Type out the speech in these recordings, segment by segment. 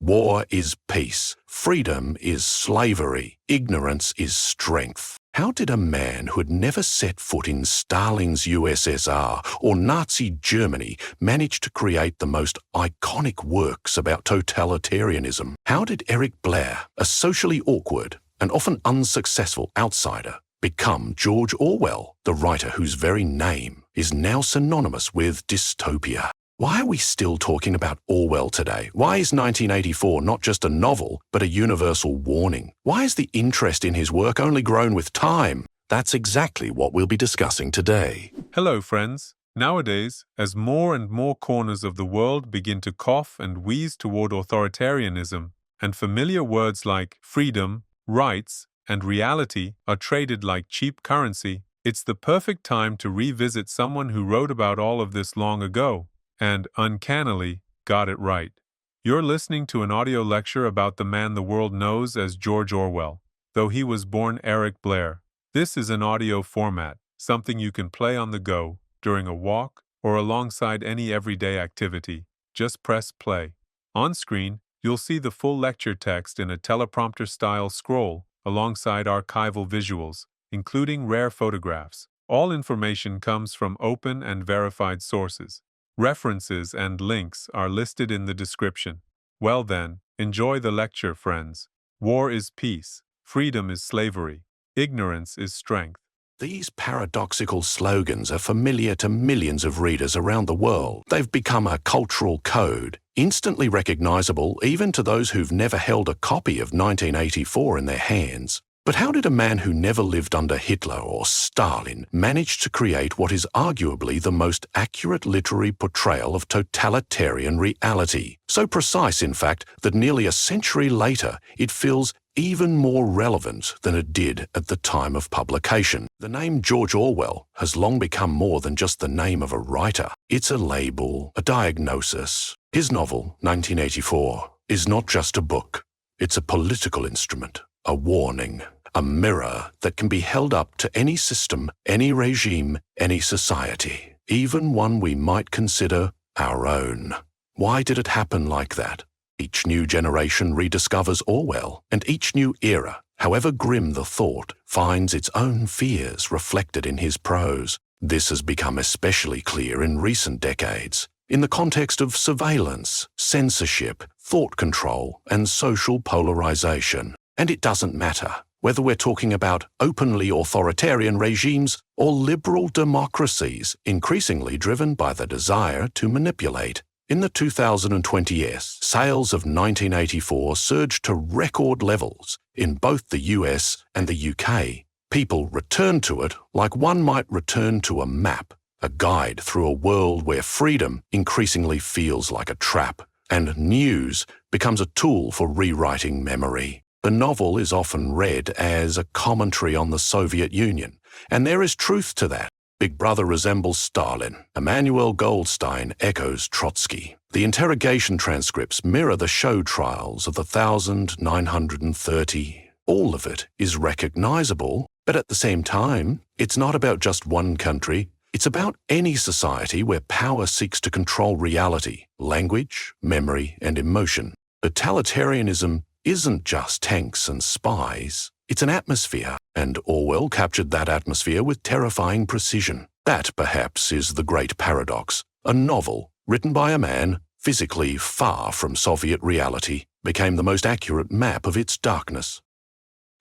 War is peace. Freedom is slavery. Ignorance is strength. How did a man who had never set foot in Stalin's USSR or Nazi Germany manage to create the most iconic works about totalitarianism? How did Eric Blair, a socially awkward and often unsuccessful outsider, become George Orwell, the writer whose very name is now synonymous with dystopia? Why are we still talking about Orwell today? Why is 1984 not just a novel, but a universal warning? Why has the interest in his work only grown with time? That's exactly what we'll be discussing today. Hello, friends. Nowadays, as more and more corners of the world begin to cough and wheeze toward authoritarianism, and familiar words like freedom, rights, and reality are traded like cheap currency, it's the perfect time to revisit someone who wrote about all of this long ago, and, uncannily, got it right. You're listening to an audio lecture about the man the world knows as George Orwell, though he was born Eric Blair. This is an audio format, something you can play on the go, during a walk, or alongside any everyday activity. Just press play. On screen, you'll see the full lecture text in a teleprompter-style scroll, alongside archival visuals, including rare photographs. All information comes from open and verified sources. References and links are listed in the description. Well then, enjoy the lecture, friends. War is peace. Freedom is slavery. Ignorance is strength. These paradoxical slogans are familiar to millions of readers around the world. They've become a cultural code, instantly recognizable even to those who've never held a copy of 1984 in their hands. But how did a man who never lived under Hitler or Stalin manage to create what is arguably the most accurate literary portrayal of totalitarian reality? So precise, in fact, that nearly a century later it feels even more relevant than it did at the time of publication. The name George Orwell has long become more than just the name of a writer. It's a label, a diagnosis. His novel, 1984, is not just a book. It's a political instrument, a warning, a mirror that can be held up to any system, any regime, any society, even one we might consider our own. Why did it happen like that? Each new generation rediscovers Orwell, and each new era, however grim the thought, finds its own fears reflected in his prose. This has become especially clear in recent decades, in the context of surveillance, censorship, thought control, and social polarization. And it doesn't matter whether we're talking about openly authoritarian regimes or liberal democracies increasingly driven by the desire to manipulate. In the 2020 year, sales of 1984 surged to record levels in both the US and the UK. People returned to it like one might return to a map, a guide through a world where freedom increasingly feels like a trap, and news becomes a tool for rewriting memory. The novel is often read as a commentary on the Soviet Union, and there is truth to that. Big Brother resembles Stalin. Emmanuel Goldstein echoes Trotsky. The interrogation transcripts mirror the show trials of the 1930. All of it is recognizable, but at the same time, it's not about just one country. It's about any society where power seeks to control reality, language, memory, and emotion. Totalitarianism isn't just tanks and spies. It's an atmosphere, and Orwell captured that atmosphere with terrifying precision. That, perhaps, is the great paradox. A novel, written by a man physically far from Soviet reality, became the most accurate map of its darkness.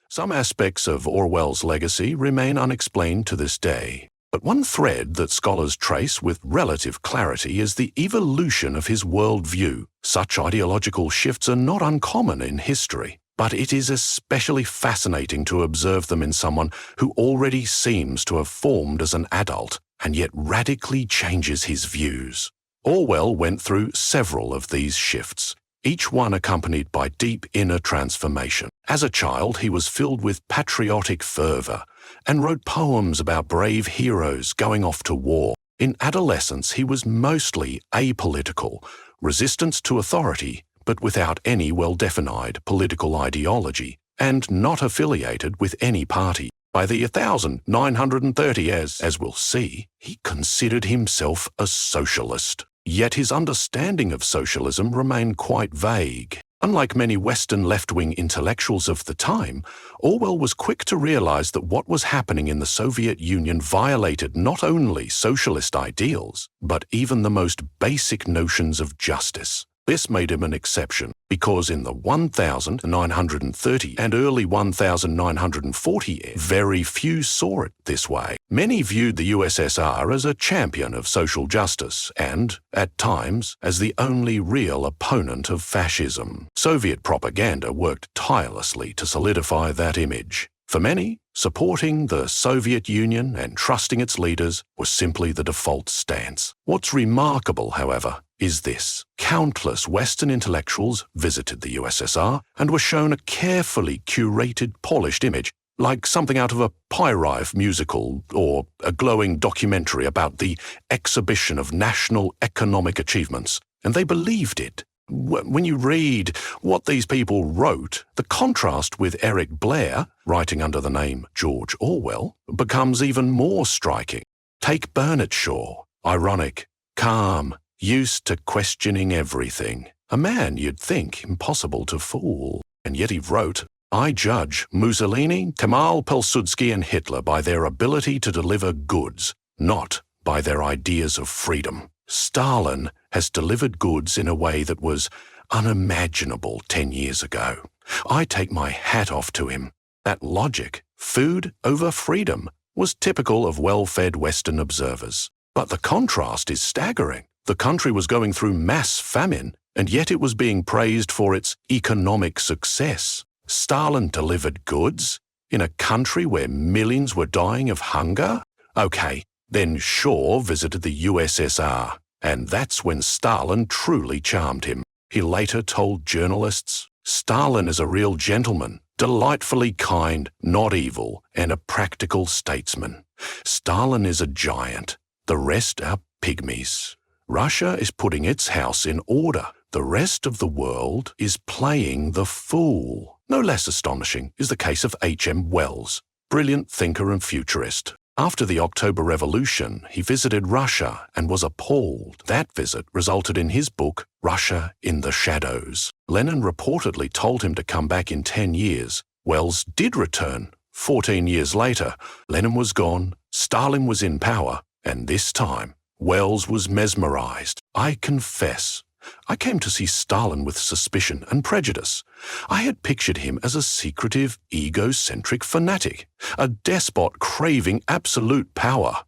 Some aspects of Orwell's legacy remain unexplained to this day, but one thread that scholars trace with relative clarity is the evolution of his worldview. Such ideological shifts are not uncommon in history, but it is especially fascinating to observe them in someone who already seems to have formed as an adult and yet radically changes his views. Orwell went through several of these shifts, each one accompanied by deep inner transformation. As a child, he was filled with patriotic fervor and wrote poems about brave heroes going off to war. In adolescence, he was mostly apolitical, resistant to authority, but without any well-defined political ideology, and not affiliated with any party. By the 1930, as we'll see, he considered himself a socialist. Yet his understanding of socialism remained quite vague. Unlike many Western left-wing intellectuals of the time, Orwell was quick to realize that what was happening in the Soviet Union violated not only socialist ideals, but even the most basic notions of justice. This made him an exception, because in the 1930 and early 1940 years, very few saw it this way. Many viewed the USSR as a champion of social justice and, at times, as the only real opponent of fascism. Soviet propaganda worked tirelessly to solidify that image. For many, supporting the Soviet Union and trusting its leaders was simply the default stance. What's remarkable, however, is this. Countless Western intellectuals visited the USSR and were shown a carefully curated, polished image, like something out of a Pyrive musical or a glowing documentary about the exhibition of national economic achievements, and they believed it. When you read what these people wrote, the contrast with Eric Blair, writing under the name George Orwell, becomes even more striking. Take Bernard Shaw, ironic, calm, used to questioning everything. A man you'd think impossible to fool. And yet he wrote, "I judge Mussolini, Kemal Pilsudski and Hitler by their ability to deliver goods, not by their ideas of freedom. Stalin has delivered goods in a way that was unimaginable 10 years ago. I take my hat off to him. That logic, food over freedom, was typical of well-fed Western observers. But the contrast is staggering. The country was going through mass famine, and yet it was being praised for its economic success. Stalin delivered goods in a country where millions were dying of hunger? Okay. Then Shaw visited the USSR, and that's when Stalin truly charmed him. He later told journalists, "Stalin is a real gentleman, delightfully kind, not evil, and a practical statesman. Stalin is a giant. The rest are pygmies. Russia is putting its house in order. The rest of the world is playing the fool." No less astonishing is the case of H.M. Wells, brilliant thinker and futurist. After the October Revolution, he visited Russia and was appalled. That visit resulted in his book, Russia in the Shadows. Lenin reportedly told him to come back in 10 years. Wells did return. 14 years later, Lenin was gone, Stalin was in power, and this time, Wells was mesmerized. I confess, I came to see Stalin with suspicion and prejudice. I had pictured him as a secretive, egocentric fanatic, a despot craving absolute power.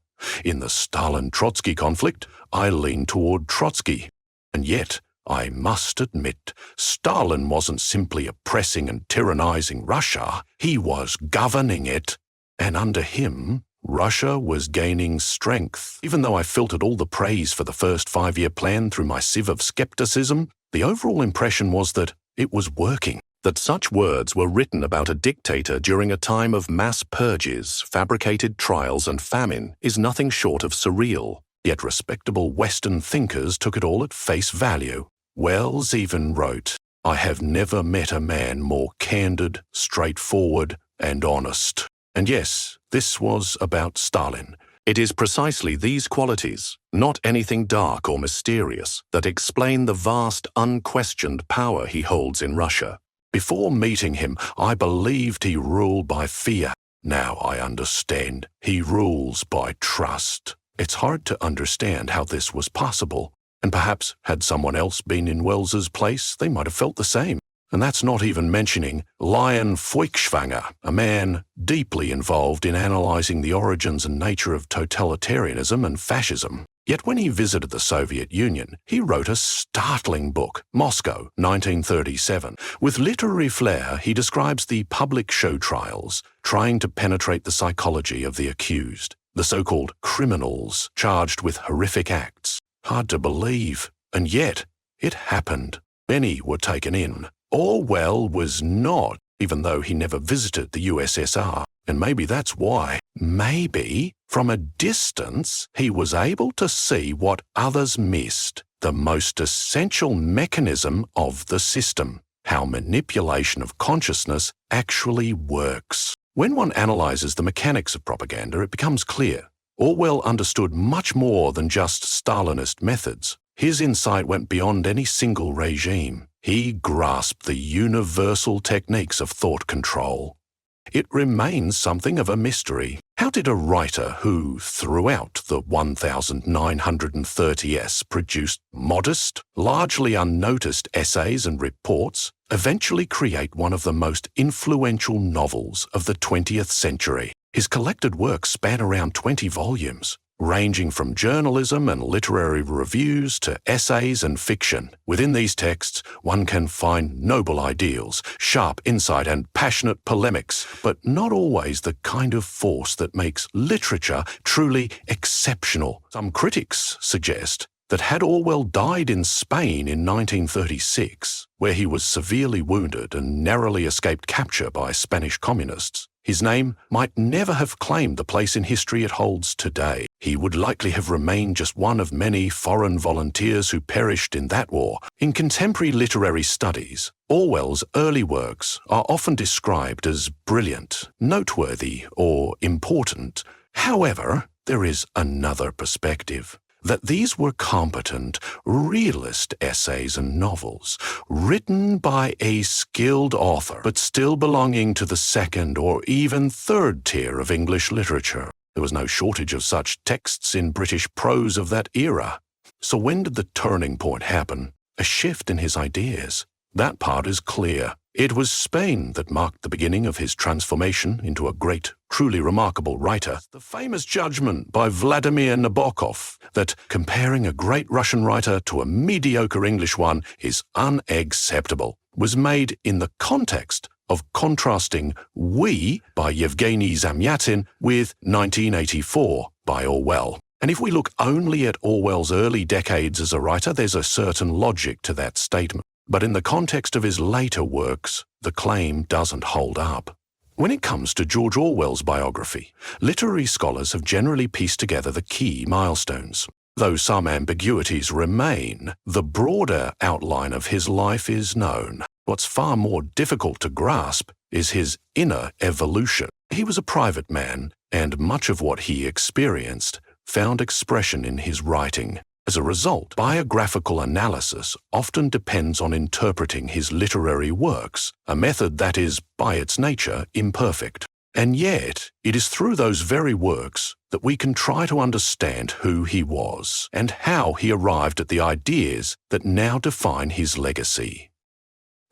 In the Stalin-Trotsky conflict, I leaned toward Trotsky. And yet, I must admit, Stalin wasn't simply oppressing and tyrannizing Russia, he was governing it. And under him, Russia was gaining strength. Even though I filtered all the praise for the first 5-year plan through my sieve of skepticism, the overall impression was that it was working. That such words were written about a dictator during a time of mass purges, fabricated trials and famine is nothing short of surreal. Yet respectable Western thinkers took it all at face value. Wells even wrote, "I have never met a man more candid, straightforward, and honest." And yes, this was about Stalin. It is precisely these qualities, not anything dark or mysterious, that explain the vast, unquestioned power he holds in Russia. Before meeting him, I believed he ruled by fear. Now I understand he rules by trust. It's hard to understand how this was possible, and perhaps had someone else been in Wells's place, they might have felt the same. And that's not even mentioning Lion Feuchtwanger, a man deeply involved in analyzing the origins and nature of totalitarianism and fascism. Yet when he visited the Soviet Union, he wrote a startling book, Moscow, 1937. With literary flair, he describes the public show trials, trying to penetrate the psychology of the accused, the so-called criminals charged with horrific acts. Hard to believe, and yet it happened. Many were taken in. Orwell was not, even though he never visited the USSR, and maybe that's why. Maybe, from a distance, he was able to see what others missed, the most essential mechanism of the system, how manipulation of consciousness actually works. When one analyzes the mechanics of propaganda, it becomes clear. Orwell understood much more than just Stalinist methods. His insight went beyond any single regime. he grasped the universal techniques of thought control. It remains something of a mystery. How did a writer who, throughout the 1930s, produced modest, largely unnoticed essays and reports, eventually create one of the most influential novels of the 20th century? His collected works span around 20 volumes, ranging from journalism and literary reviews to essays and fiction. Within these texts, one can find noble ideals, sharp insight and passionate polemics, but not always the kind of force that makes literature truly exceptional. Some critics suggest that had Orwell died in Spain in 1936, where he was severely wounded and narrowly escaped capture by Spanish communists, his name might never have claimed the place in history it holds today. He would likely have remained just one of many foreign volunteers who perished in that war. In contemporary literary studies, Orwell's early works are often described as brilliant, noteworthy, or important. However, there is another perspective. That these were competent, realist essays and novels, written by a skilled author, but still belonging to the second or even third tier of English literature. There was no shortage of such texts in British prose of that era. So when did the turning point happen? A shift in his ideas? That part is clear. It was Spain that marked the beginning of his transformation into a great, truly remarkable writer. The famous judgment by Vladimir Nabokov that comparing a great Russian writer to a mediocre English one is unacceptable was made in the context of contrasting We by Yevgeny Zamyatin with 1984 by Orwell. And if we look only at Orwell's early decades as a writer, there's a certain logic to that statement. But in the context of his later works, the claim doesn't hold up. When it comes to George Orwell's biography, literary scholars have generally pieced together the key milestones. Though some ambiguities remain, the broader outline of his life is known. What's far more difficult to grasp is his inner evolution. He was a private man, and much of what he experienced found expression in his writing. As a result, biographical analysis often depends on interpreting his literary works, a method that is, by its nature, imperfect. And yet, it is through those very works that we can try to understand who he was and how he arrived at the ideas that now define his legacy.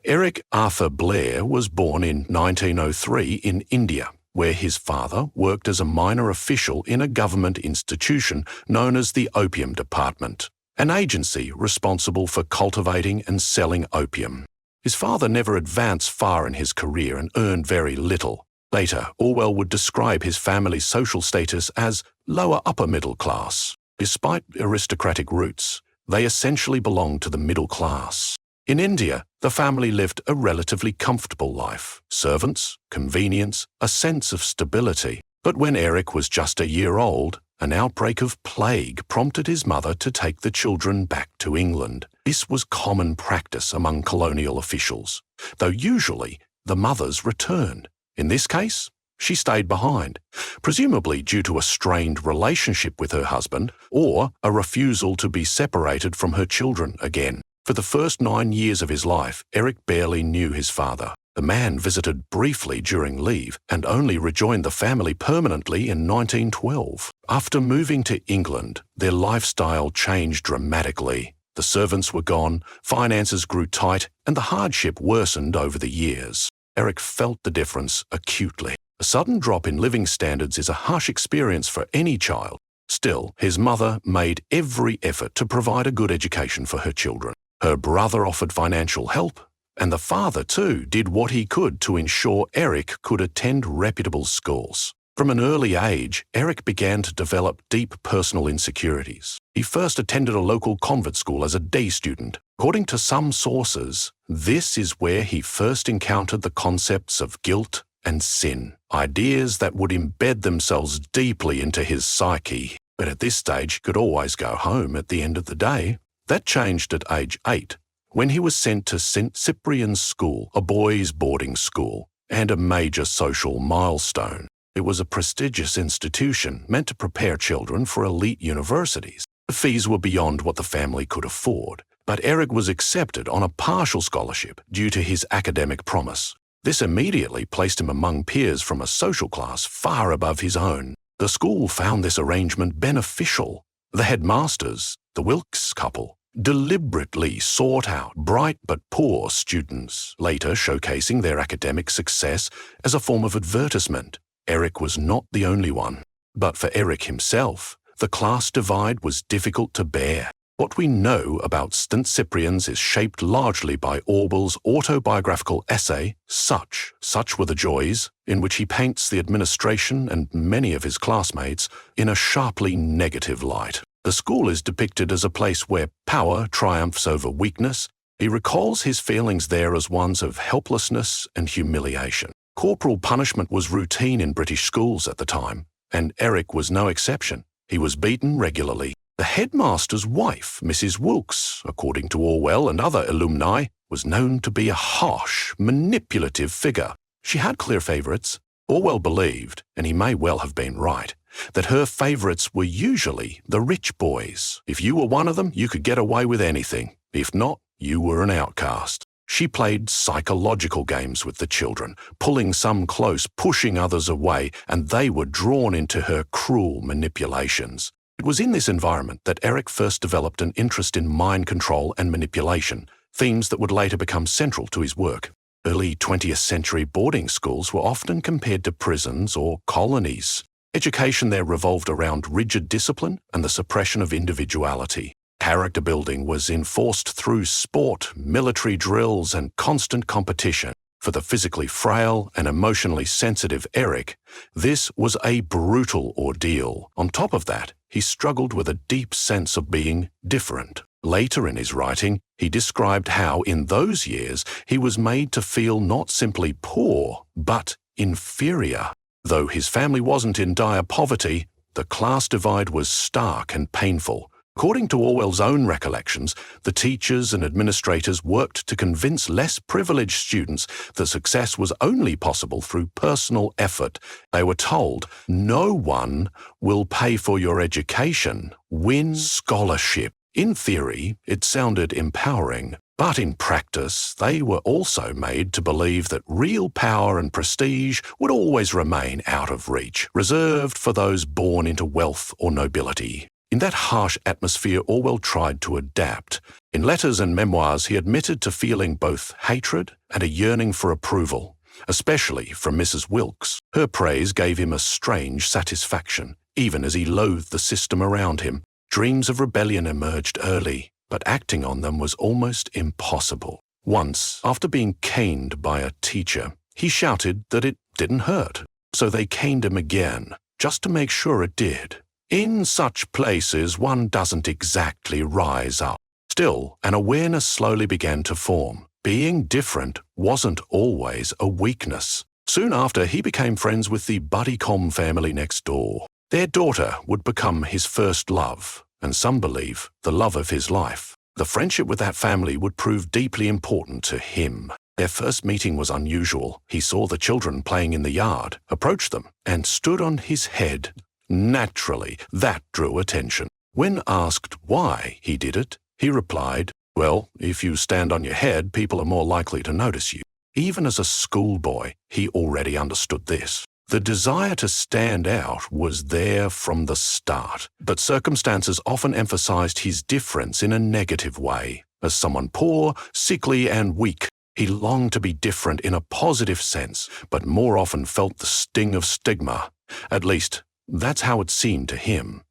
Eric Arthur Blair was born in 1903 in India, where his father worked as a minor official in a government institution known as the Opium Department, an agency responsible for cultivating and selling opium. His father never advanced far in his career and earned very little. Later, Orwell would describe his family's social status as lower upper middle class. Despite aristocratic roots, they essentially belonged to the middle class. In India, the family lived a relatively comfortable life. Servants, convenience, a sense of stability. But when Eric was just a year old, an outbreak of plague prompted his mother to take the children back to England. This was common practice among colonial officials, though usually the mothers returned. In this case, she stayed behind, presumably due to a strained relationship with her husband or a refusal to be separated from her children again. For the first 9 years of his life, Eric barely knew his father. The man visited briefly during leave and only rejoined the family permanently in 1912. After moving to England, their lifestyle changed dramatically. The servants were gone, finances grew tight, and the hardship worsened over the years. Eric felt the difference acutely. A sudden drop in living standards is a harsh experience for any child. Still, his mother made every effort to provide a good education for her children. Her brother offered financial help, and the father, too, did what he could to ensure Eric could attend reputable schools. From an early age, Eric began to develop deep personal insecurities. He first attended a local convent school as a day student. According to some sources, this is where he first encountered the concepts of guilt and sin, ideas that would embed themselves deeply into his psyche. But at this stage, he could always go home at the end of the day. That changed at age 8, when he was sent to St. Cyprian's School, a boys' boarding school, and a major social milestone. It was a prestigious institution meant to prepare children for elite universities. The fees were beyond what the family could afford, but Eric was accepted on a partial scholarship due to his academic promise. This immediately placed him among peers from a social class far above his own. The school found this arrangement beneficial. The headmasters, the Wilkes couple, deliberately sought out bright but poor students, later showcasing their academic success as a form of advertisement. Eric was not the only one. But for Eric himself, the class divide was difficult to bear. What we know about St. Cyprian's is shaped largely by Orwell's autobiographical essay, Such Were the Joys, in which he paints the administration and many of his classmates in a sharply negative light. The school is depicted as a place where power triumphs over weakness. He recalls his feelings there as ones of helplessness and humiliation. Corporal punishment was routine in British schools at the time, and Eric was no exception. He was beaten regularly. The headmaster's wife, Mrs. Wilkes, according to Orwell and other alumni, was known to be a harsh, manipulative figure. She had clear favourites. Orwell believed, and he may well have been right, that her favourites were usually the rich boys. If you were one of them, you could get away with anything. If not, you were an outcast. She played psychological games with the children, pulling some close, pushing others away, and they were drawn into her cruel manipulations. It was in this environment that Eric first developed an interest in mind control and manipulation, themes that would later become central to his work. Early 20th century boarding schools were often compared to prisons or colonies. Education there revolved around rigid discipline and the suppression of individuality. Character building was enforced through sport, military drills, and constant competition. For the physically frail and emotionally sensitive Eric, this was a brutal ordeal. On top of that, he struggled with a deep sense of being different. Later in his writing, he described how, in those years, he was made to feel not simply poor, but inferior. Though his family wasn't in dire poverty, the class divide was stark and painful. According to Orwell's own recollections, the teachers and administrators worked to convince less privileged students that success was only possible through personal effort. They were told, "No one will pay for your education. Win scholarship." In theory, it sounded empowering, but in practice, they were also made to believe that real power and prestige would always remain out of reach, reserved for those born into wealth or nobility. In that harsh atmosphere, Orwell tried to adapt. In letters and memoirs, he admitted to feeling both hatred and a yearning for approval, especially from Mrs. Wilkes. Her praise gave him a strange satisfaction, even as he loathed the system around him. Dreams of rebellion emerged early, but acting on them was almost impossible. Once, after being caned by a teacher, he shouted that it didn't hurt, so they caned him again, just to make sure it did. In such places, one doesn't exactly rise up. Still, an awareness slowly began to form. Being different wasn't always a weakness. Soon after, he became friends with the Buddycom family next door. Their daughter would become his first love, and some believe the love of his life. The friendship with that family would prove deeply important to him. Their first meeting was unusual. He saw the children playing in the yard, approached them, and stood on his head. Naturally, that drew attention. When asked why he did it, he replied, "Well, if you stand on your head, people are more likely to notice you." Even as a schoolboy, he already understood this. The desire to stand out was there from the start, but circumstances often emphasized his difference in a negative way. As someone poor, sickly, and weak, he longed to be different in a positive sense, but more often felt the sting of stigma. At least, that's how it seemed to him.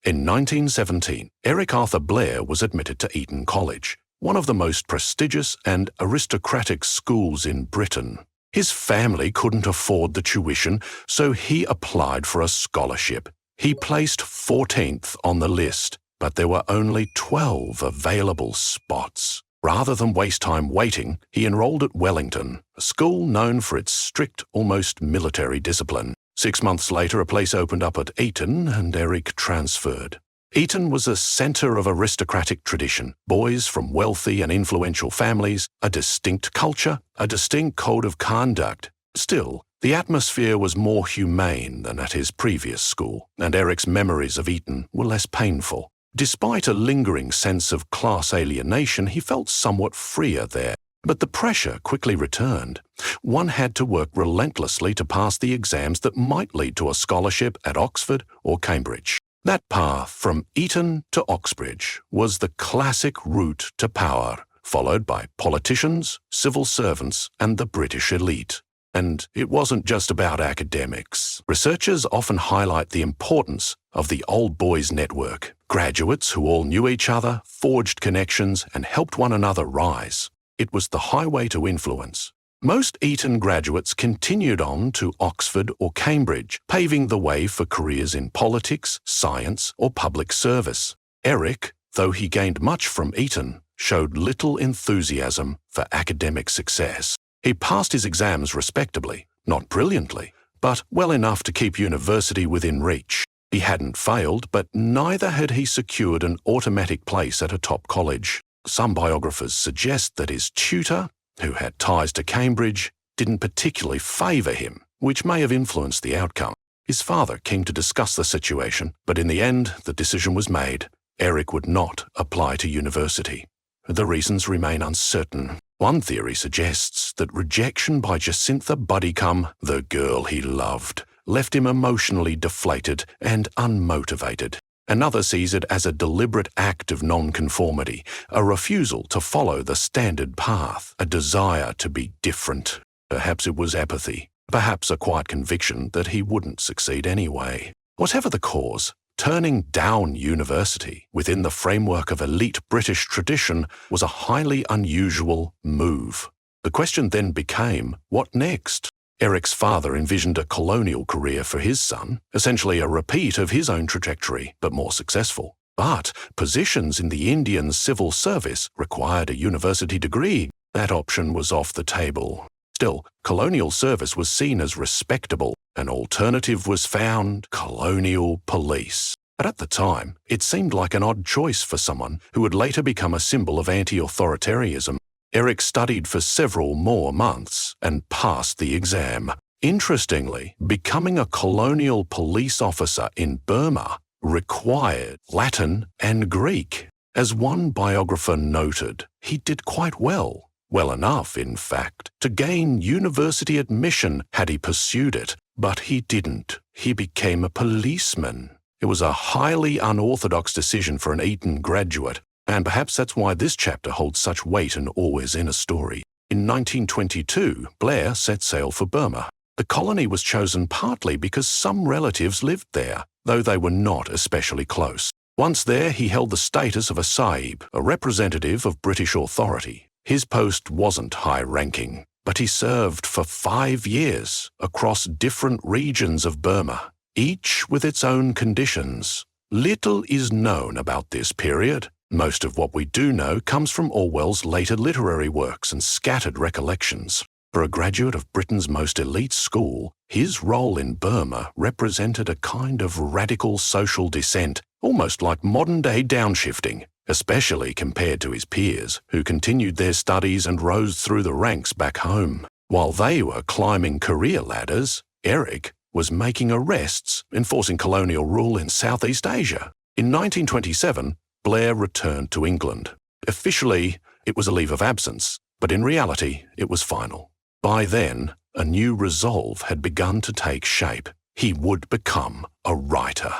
In 1917, Eric Arthur Blair was admitted to Eton College, one of the most prestigious and aristocratic schools in Britain. His family couldn't afford the tuition, so he applied for a scholarship. He placed 14th on the list, but there were only 12 available spots. Rather than waste time waiting, he enrolled at Wellington, a school known for its strict, almost military discipline. 6 months later, a place opened up at Eton, and Eric transferred. Eton was a centre of aristocratic tradition, boys from wealthy and influential families, a distinct culture, a distinct code of conduct. Still, the atmosphere was more humane than at his previous school, and Eric's memories of Eton were less painful. Despite a lingering sense of class alienation, he felt somewhat freer there. But the pressure quickly returned. One had to work relentlessly to pass the exams that might lead to a scholarship at Oxford or Cambridge. That path from Eton to Oxbridge was the classic route to power, followed by politicians, civil servants, and the British elite. And it wasn't just about academics. Researchers often highlight the importance of the old boys network, graduates who all knew each other, forged connections, and helped one another rise. It was the highway to influence. Most Eton graduates continued on to Oxford or Cambridge, paving the way for careers in politics, science, or public service. Eric, though he gained much from Eton, showed little enthusiasm for academic success. He passed his exams respectably, not brilliantly, but well enough to keep university within reach. He hadn't failed, but neither had he secured an automatic place at a top college. Some biographers suggest that his tutor, who had ties to Cambridge, didn't particularly favour him, which may have influenced the outcome. His father came to discuss the situation, but in the end, the decision was made. Eric would not apply to university. The reasons remain uncertain. One theory suggests that rejection by Jacintha Buddicombe, the girl he loved, left him emotionally deflated and unmotivated. Another sees it as a deliberate act of nonconformity, a refusal to follow the standard path, a desire to be different. Perhaps it was apathy, perhaps a quiet conviction that he wouldn't succeed anyway. Whatever the cause, turning down university within the framework of elite British tradition was a highly unusual move. The question then became, what next? Eric's father envisioned a colonial career for his son, essentially a repeat of his own trajectory, but more successful. But positions in the Indian civil service required a university degree. That option was off the table. Still, colonial service was seen as respectable. An alternative was found: colonial police. But at the time, it seemed like an odd choice for someone who would later become a symbol of anti-authoritarianism. Eric studied for several more months and passed the exam. Interestingly, becoming a colonial police officer in Burma required Latin and Greek. As one biographer noted, he did quite well. Well enough, in fact, to gain university admission had he pursued it. But he didn't. He became a policeman. It was a highly unorthodox decision for an Eton graduate, and perhaps that's why this chapter holds such weight and always in a story. In 1922, Blair set sail for Burma. The colony was chosen partly because some relatives lived there, though they were not especially close. Once there, he held the status of a Sahib, a representative of British authority. His post wasn't high-ranking, but he served for 5 years across different regions of Burma, each with its own conditions. Little is known about this period. Most of what we do know comes from Orwell's later literary works and scattered recollections. For a graduate of Britain's most elite school, his role in Burma represented a kind of radical social dissent, almost like modern-day downshifting, especially compared to his peers, who continued their studies and rose through the ranks back home. While they were climbing career ladders, Eric was making arrests, enforcing colonial rule in Southeast Asia. In 1927, Blair returned to England. Officially, it was a leave of absence, but in reality, it was final. By then, a new resolve had begun to take shape. He would become a writer.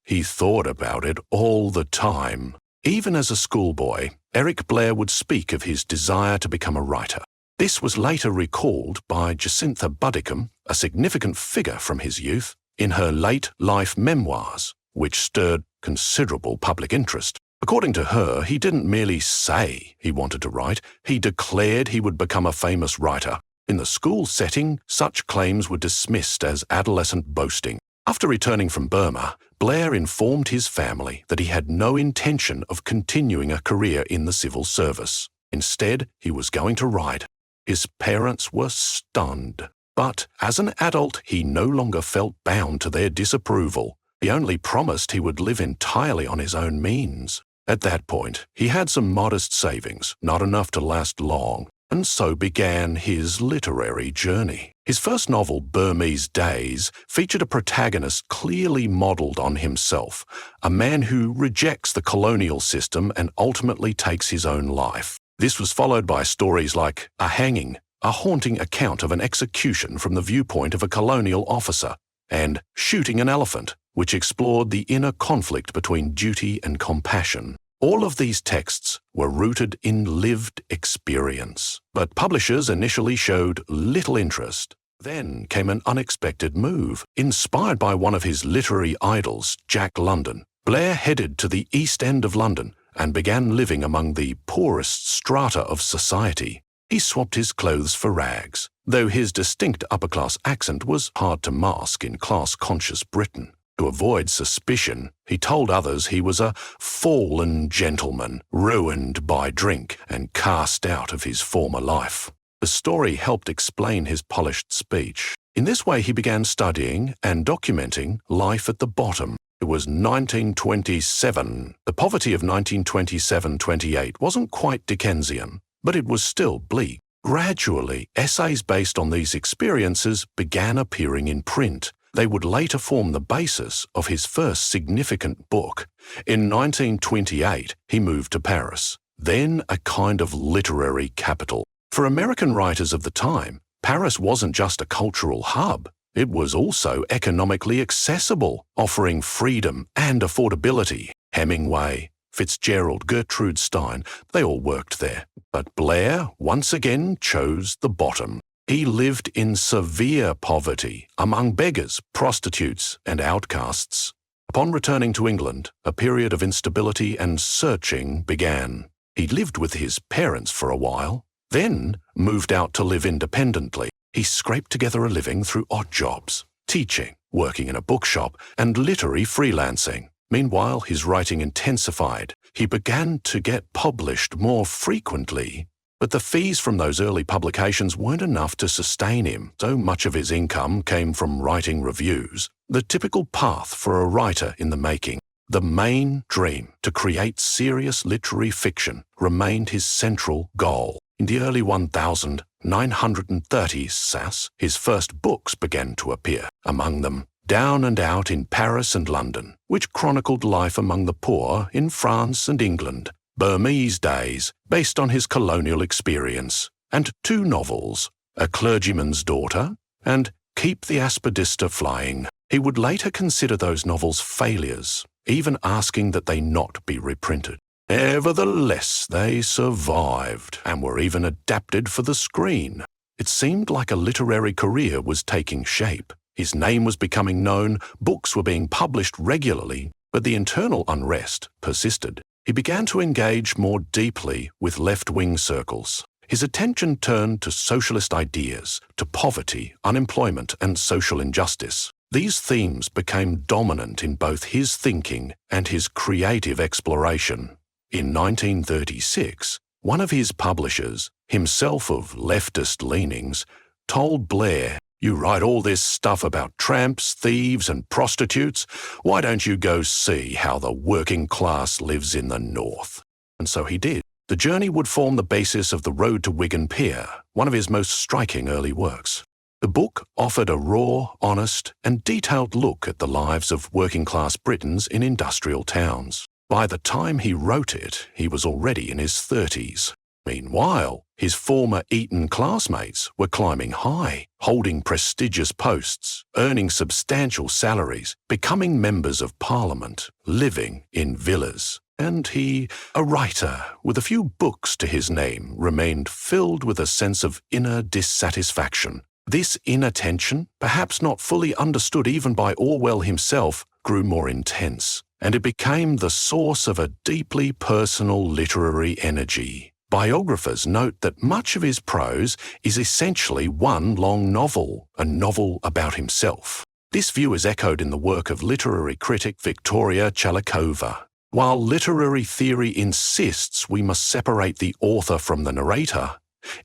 He thought about it all the time. Even as a schoolboy, Eric Blair would speak of his desire to become a writer. This was later recalled by Jacintha Buddicombe, a significant figure from his youth, in her late-life memoirs, which stirred considerable public interest. According to her, he didn't merely say he wanted to write, he declared he would become a famous writer. In the school setting, such claims were dismissed as adolescent boasting. After returning from Burma, Blair informed his family that he had no intention of continuing a career in the civil service. Instead, he was going to write. His parents were stunned. But as an adult, he no longer felt bound to their disapproval. He only promised he would live entirely on his own means. At that point, he had some modest savings, not enough to last long. And so began his literary journey. His first novel, Burmese Days, featured a protagonist clearly modelled on himself, a man who rejects the colonial system and ultimately takes his own life. This was followed by stories like A Hanging, a haunting account of an execution from the viewpoint of a colonial officer, and Shooting an Elephant, which explored the inner conflict between duty and compassion. All of these texts were rooted in lived experience, but publishers initially showed little interest. Then came an unexpected move. Inspired by one of his literary idols, Jack London, Blair headed to the East End of London and began living among the poorest strata of society. He swapped his clothes for rags, though his distinct upper-class accent was hard to mask in class-conscious Britain. To avoid suspicion, he told others he was a fallen gentleman, ruined by drink and cast out of his former life. The story helped explain his polished speech. In this way, he began studying and documenting life at the bottom. It was 1927. The poverty of 1927-28 wasn't quite Dickensian, but it was still bleak. Gradually, essays based on these experiences began appearing in print. They would later form the basis of his first significant book. In 1928, he moved to Paris, then a kind of literary capital. For American writers of the time, Paris wasn't just a cultural hub. It was also economically accessible, offering freedom and affordability. Hemingway, Fitzgerald, Gertrude Stein, they all worked there. But Blair once again chose the bottom. He lived in severe poverty, among beggars, prostitutes, and outcasts. Upon returning to England, a period of instability and searching began. He lived with his parents for a while, then moved out to live independently. He scraped together a living through odd jobs, teaching, working in a bookshop, and literary freelancing. Meanwhile, his writing intensified. He began to get published more frequently. But the fees from those early publications weren't enough to sustain him. So much of his income came from writing reviews, the typical path for a writer in the making. The main dream, to create serious literary fiction, remained his central goal. In the early 1930s, his first books began to appear, among them Down and Out in Paris and London, which chronicled life among the poor in France and England, Burmese Days, based on his colonial experience, and two novels, A Clergyman's Daughter and Keep the Aspidistra Flying. He would later consider those novels failures, even asking that they not be reprinted. Nevertheless, they survived and were even adapted for the screen. It seemed like a literary career was taking shape. His name was becoming known, books were being published regularly, but the internal unrest persisted. He began to engage more deeply with left-wing circles. His attention turned to socialist ideas, to poverty, unemployment, and social injustice. These themes became dominant in both his thinking and his creative exploration. In 1936, one of his publishers, himself of leftist leanings, told Blair, "You write all this stuff about tramps, thieves, and prostitutes. Why don't you go see how the working class lives in the North?" And so he did. The journey would form the basis of The Road to Wigan Pier, one of his most striking early works. The book offered a raw, honest, and detailed look at the lives of working-class Britons in industrial towns. By the time he wrote it, he was already in his 30s. Meanwhile, his former Eton classmates were climbing high, holding prestigious posts, earning substantial salaries, becoming members of Parliament, living in villas. And he, a writer with a few books to his name, remained filled with a sense of inner dissatisfaction. This inner tension, perhaps not fully understood even by Orwell himself, grew more intense, and it became the source of a deeply personal literary energy. Biographers note that much of his prose is essentially one long novel, a novel about himself. This view is echoed in the work of literary critic Victoria Chalikova. While literary theory insists we must separate the author from the narrator,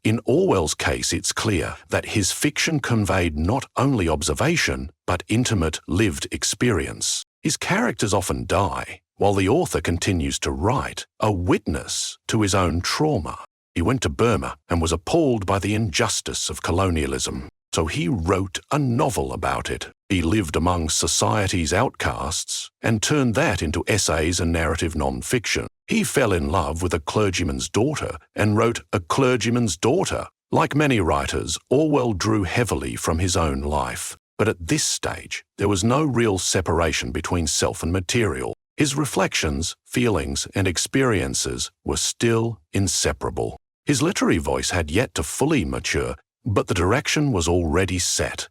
in Orwell's case it's clear that his fiction conveyed not only observation, but intimate lived experience. His characters often die, while the author continues to write, a witness to his own trauma. He went to Burma and was appalled by the injustice of colonialism. So he wrote a novel about it. He lived among society's outcasts and turned that into essays and narrative non-fiction. He fell in love with a clergyman's daughter and wrote A Clergyman's Daughter. Like many writers, Orwell drew heavily from his own life. But at this stage, there was no real separation between self and material. His reflections, feelings, and experiences were still inseparable. His literary voice had yet to fully mature, but the direction was already set.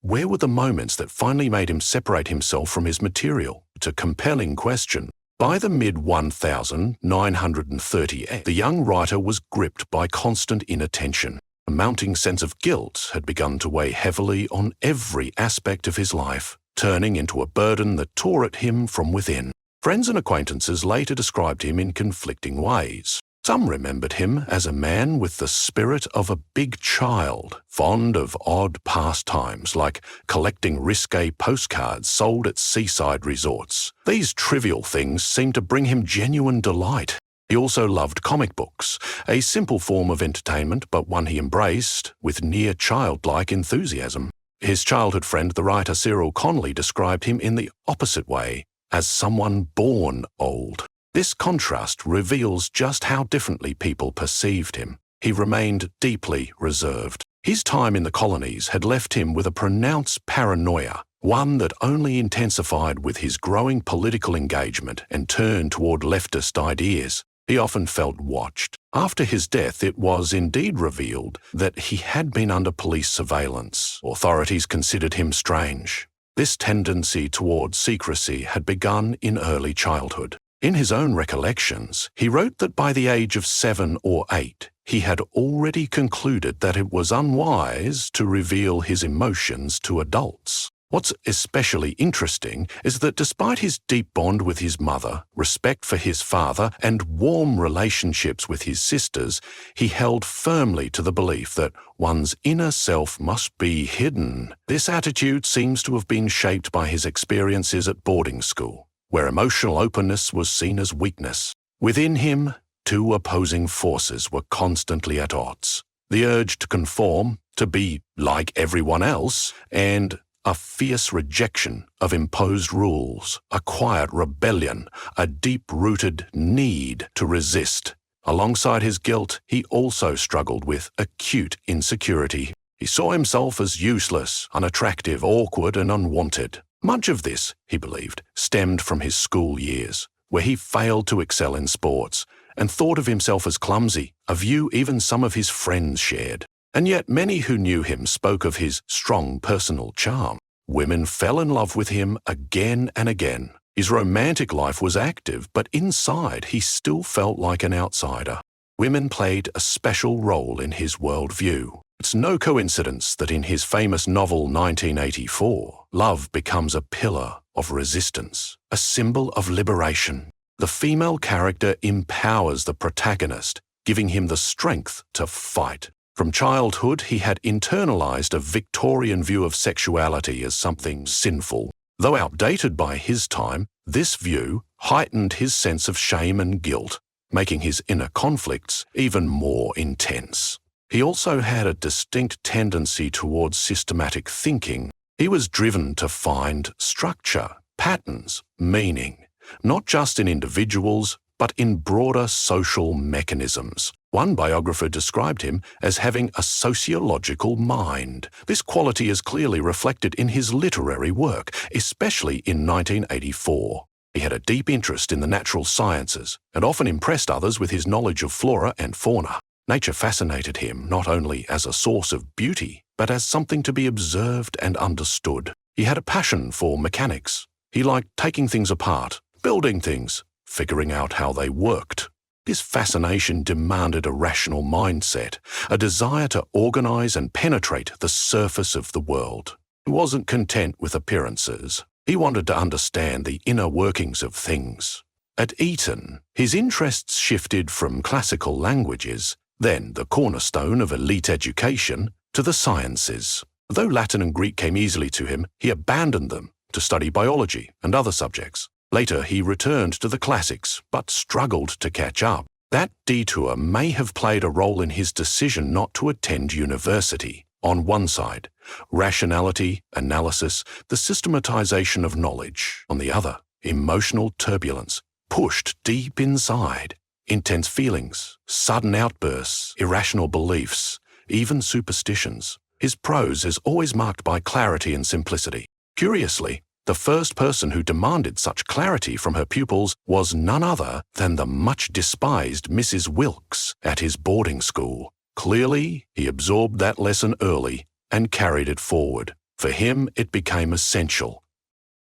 Where were the moments that finally made him separate himself from his material? It's a compelling question. By the mid-1930s, the young writer was gripped by constant inattention. A mounting sense of guilt had begun to weigh heavily on every aspect of his life, turning into a burden that tore at him from within. Friends and acquaintances later described him in conflicting ways. Some remembered him as a man with the spirit of a big child, fond of odd pastimes like collecting risque postcards sold at seaside resorts. These trivial things seemed to bring him genuine delight. He also loved comic books, a simple form of entertainment but one he embraced with near childlike enthusiasm. His childhood friend, the writer Cyril Connolly, described him in the opposite way, as someone born old. This contrast reveals just how differently people perceived him. He remained deeply reserved. His time in the colonies had left him with a pronounced paranoia, one that only intensified with his growing political engagement and turn toward leftist ideas. He often felt watched. After his death, it was indeed revealed that he had been under police surveillance. Authorities considered him strange. This tendency toward secrecy had begun in early childhood. In his own recollections, he wrote that by the age of 7 or 8, he had already concluded that it was unwise to reveal his emotions to adults. What's especially interesting is that despite his deep bond with his mother, respect for his father, and warm relationships with his sisters, he held firmly to the belief that one's inner self must be hidden. This attitude seems to have been shaped by his experiences at boarding school, where emotional openness was seen as weakness. Within him, two opposing forces were constantly at odds: the urge to conform, to be like everyone else, and a fierce rejection of imposed rules, a quiet rebellion, a deep-rooted need to resist. Alongside his guilt, he also struggled with acute insecurity. He saw himself as useless, unattractive, awkward, and unwanted. Much of this, he believed, stemmed from his school years, where he failed to excel in sports and thought of himself as clumsy, a view even some of his friends shared. And yet many who knew him spoke of his strong personal charm. Women fell in love with him again and again. His romantic life was active, but inside he still felt like an outsider. Women played a special role in his worldview. It's no coincidence that in his famous novel 1984, love becomes a pillar of resistance, a symbol of liberation. The female character empowers the protagonist, giving him the strength to fight. From childhood, he had internalized a Victorian view of sexuality as something sinful. Though outdated by his time, this view heightened his sense of shame and guilt, making his inner conflicts even more intense. He also had a distinct tendency towards systematic thinking. He was driven to find structure, patterns, meaning, not just in individuals, but in broader social mechanisms. One biographer described him as having a sociological mind. This quality is clearly reflected in his literary work, especially in 1984. He had a deep interest in the natural sciences and often impressed others with his knowledge of flora and fauna. Nature fascinated him not only as a source of beauty, but as something to be observed and understood. He had a passion for mechanics. He liked taking things apart, building things, figuring out how they worked. His fascination demanded a rational mindset, a desire to organize and penetrate the surface of the world. He wasn't content with appearances. He wanted to understand the inner workings of things. At Eton, his interests shifted from classical languages, then the cornerstone of elite education, to the sciences. Though Latin and Greek came easily to him, he abandoned them to study biology and other subjects. Later, he returned to the classics, but struggled to catch up. That detour may have played a role in his decision not to attend university. On one side, rationality, analysis, the systematization of knowledge. On the other, emotional turbulence, pushed deep inside. Intense feelings, sudden outbursts, irrational beliefs, even superstitions. His prose is always marked by clarity and simplicity. Curiously, the first person who demanded such clarity from her pupils was none other than the much despised Mrs. Wilkes at his boarding school. Clearly, he absorbed that lesson early and carried it forward. For him, it became essential.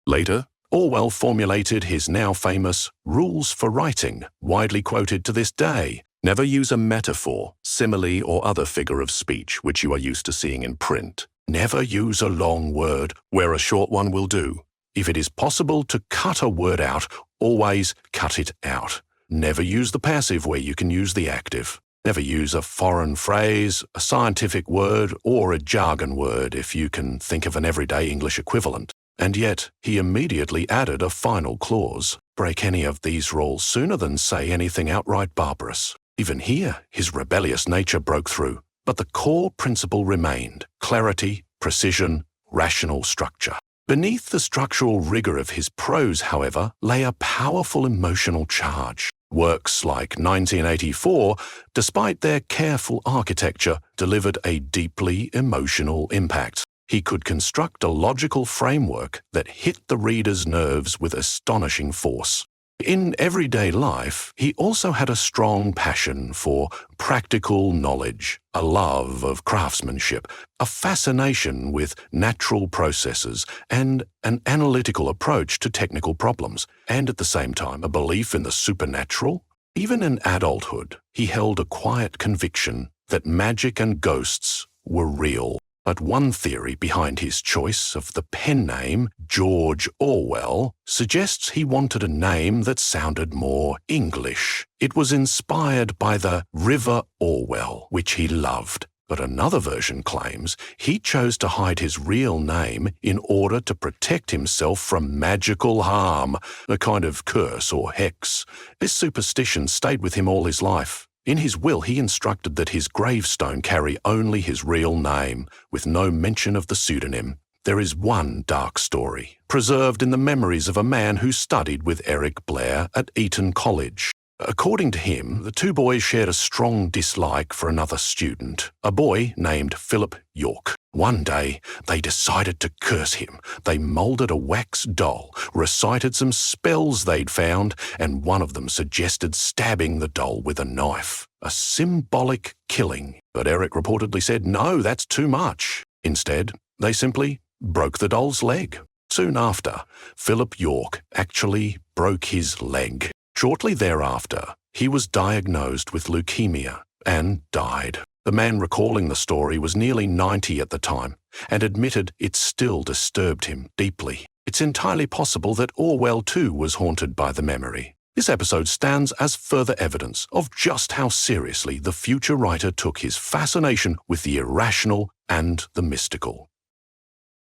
Later, Orwell formulated his now famous rules for writing, widely quoted to this day. Never use a metaphor, simile, or other figure of speech which you are used to seeing in print. Never use a long word where a short one will do. If it is possible to cut a word out, always cut it out. Never use the passive where you can use the active. Never use a foreign phrase, a scientific word, or a jargon word if you can think of an everyday English equivalent. And yet, he immediately added a final clause. Break any of these rules sooner than say anything outright barbarous. Even here, his rebellious nature broke through. But the core principle remained: clarity, precision, rational structure. Beneath the structural rigor of his prose, however, lay a powerful emotional charge. Works like 1984, despite their careful architecture, delivered a deeply emotional impact. He could construct a logical framework that hit the reader's nerves with astonishing force. In everyday life, he also had a strong passion for practical knowledge, a love of craftsmanship, a fascination with natural processes, and an analytical approach to technical problems, and at the same time a belief in the supernatural. Even in adulthood, he held a quiet conviction that magic and ghosts were real. But one theory behind his choice of the pen name George Orwell suggests he wanted a name that sounded more English. It was inspired by the River Orwell, which he loved. But another version claims he chose to hide his real name in order to protect himself from magical harm, a kind of curse or hex. This superstition stayed with him all his life. In his will, he instructed that his gravestone carry only his real name, with no mention of the pseudonym. There is one dark story, preserved in the memories of a man who studied with Eric Blair at Eton College. According to him, the two boys shared a strong dislike for another student, a boy named Philip York. One day, they decided to curse him. They moulded a wax doll, recited some spells they'd found, and one of them suggested stabbing the doll with a knife. A symbolic killing. But Eric reportedly said, "No, that's too much." Instead, they simply broke the doll's leg. Soon after, Philip York actually broke his leg. Shortly thereafter, he was diagnosed with leukemia and died. The man recalling the story was nearly 90 at the time and admitted it still disturbed him deeply. It's entirely possible that Orwell too was haunted by the memory. This episode stands as further evidence of just how seriously the future writer took his fascination with the irrational and the mystical.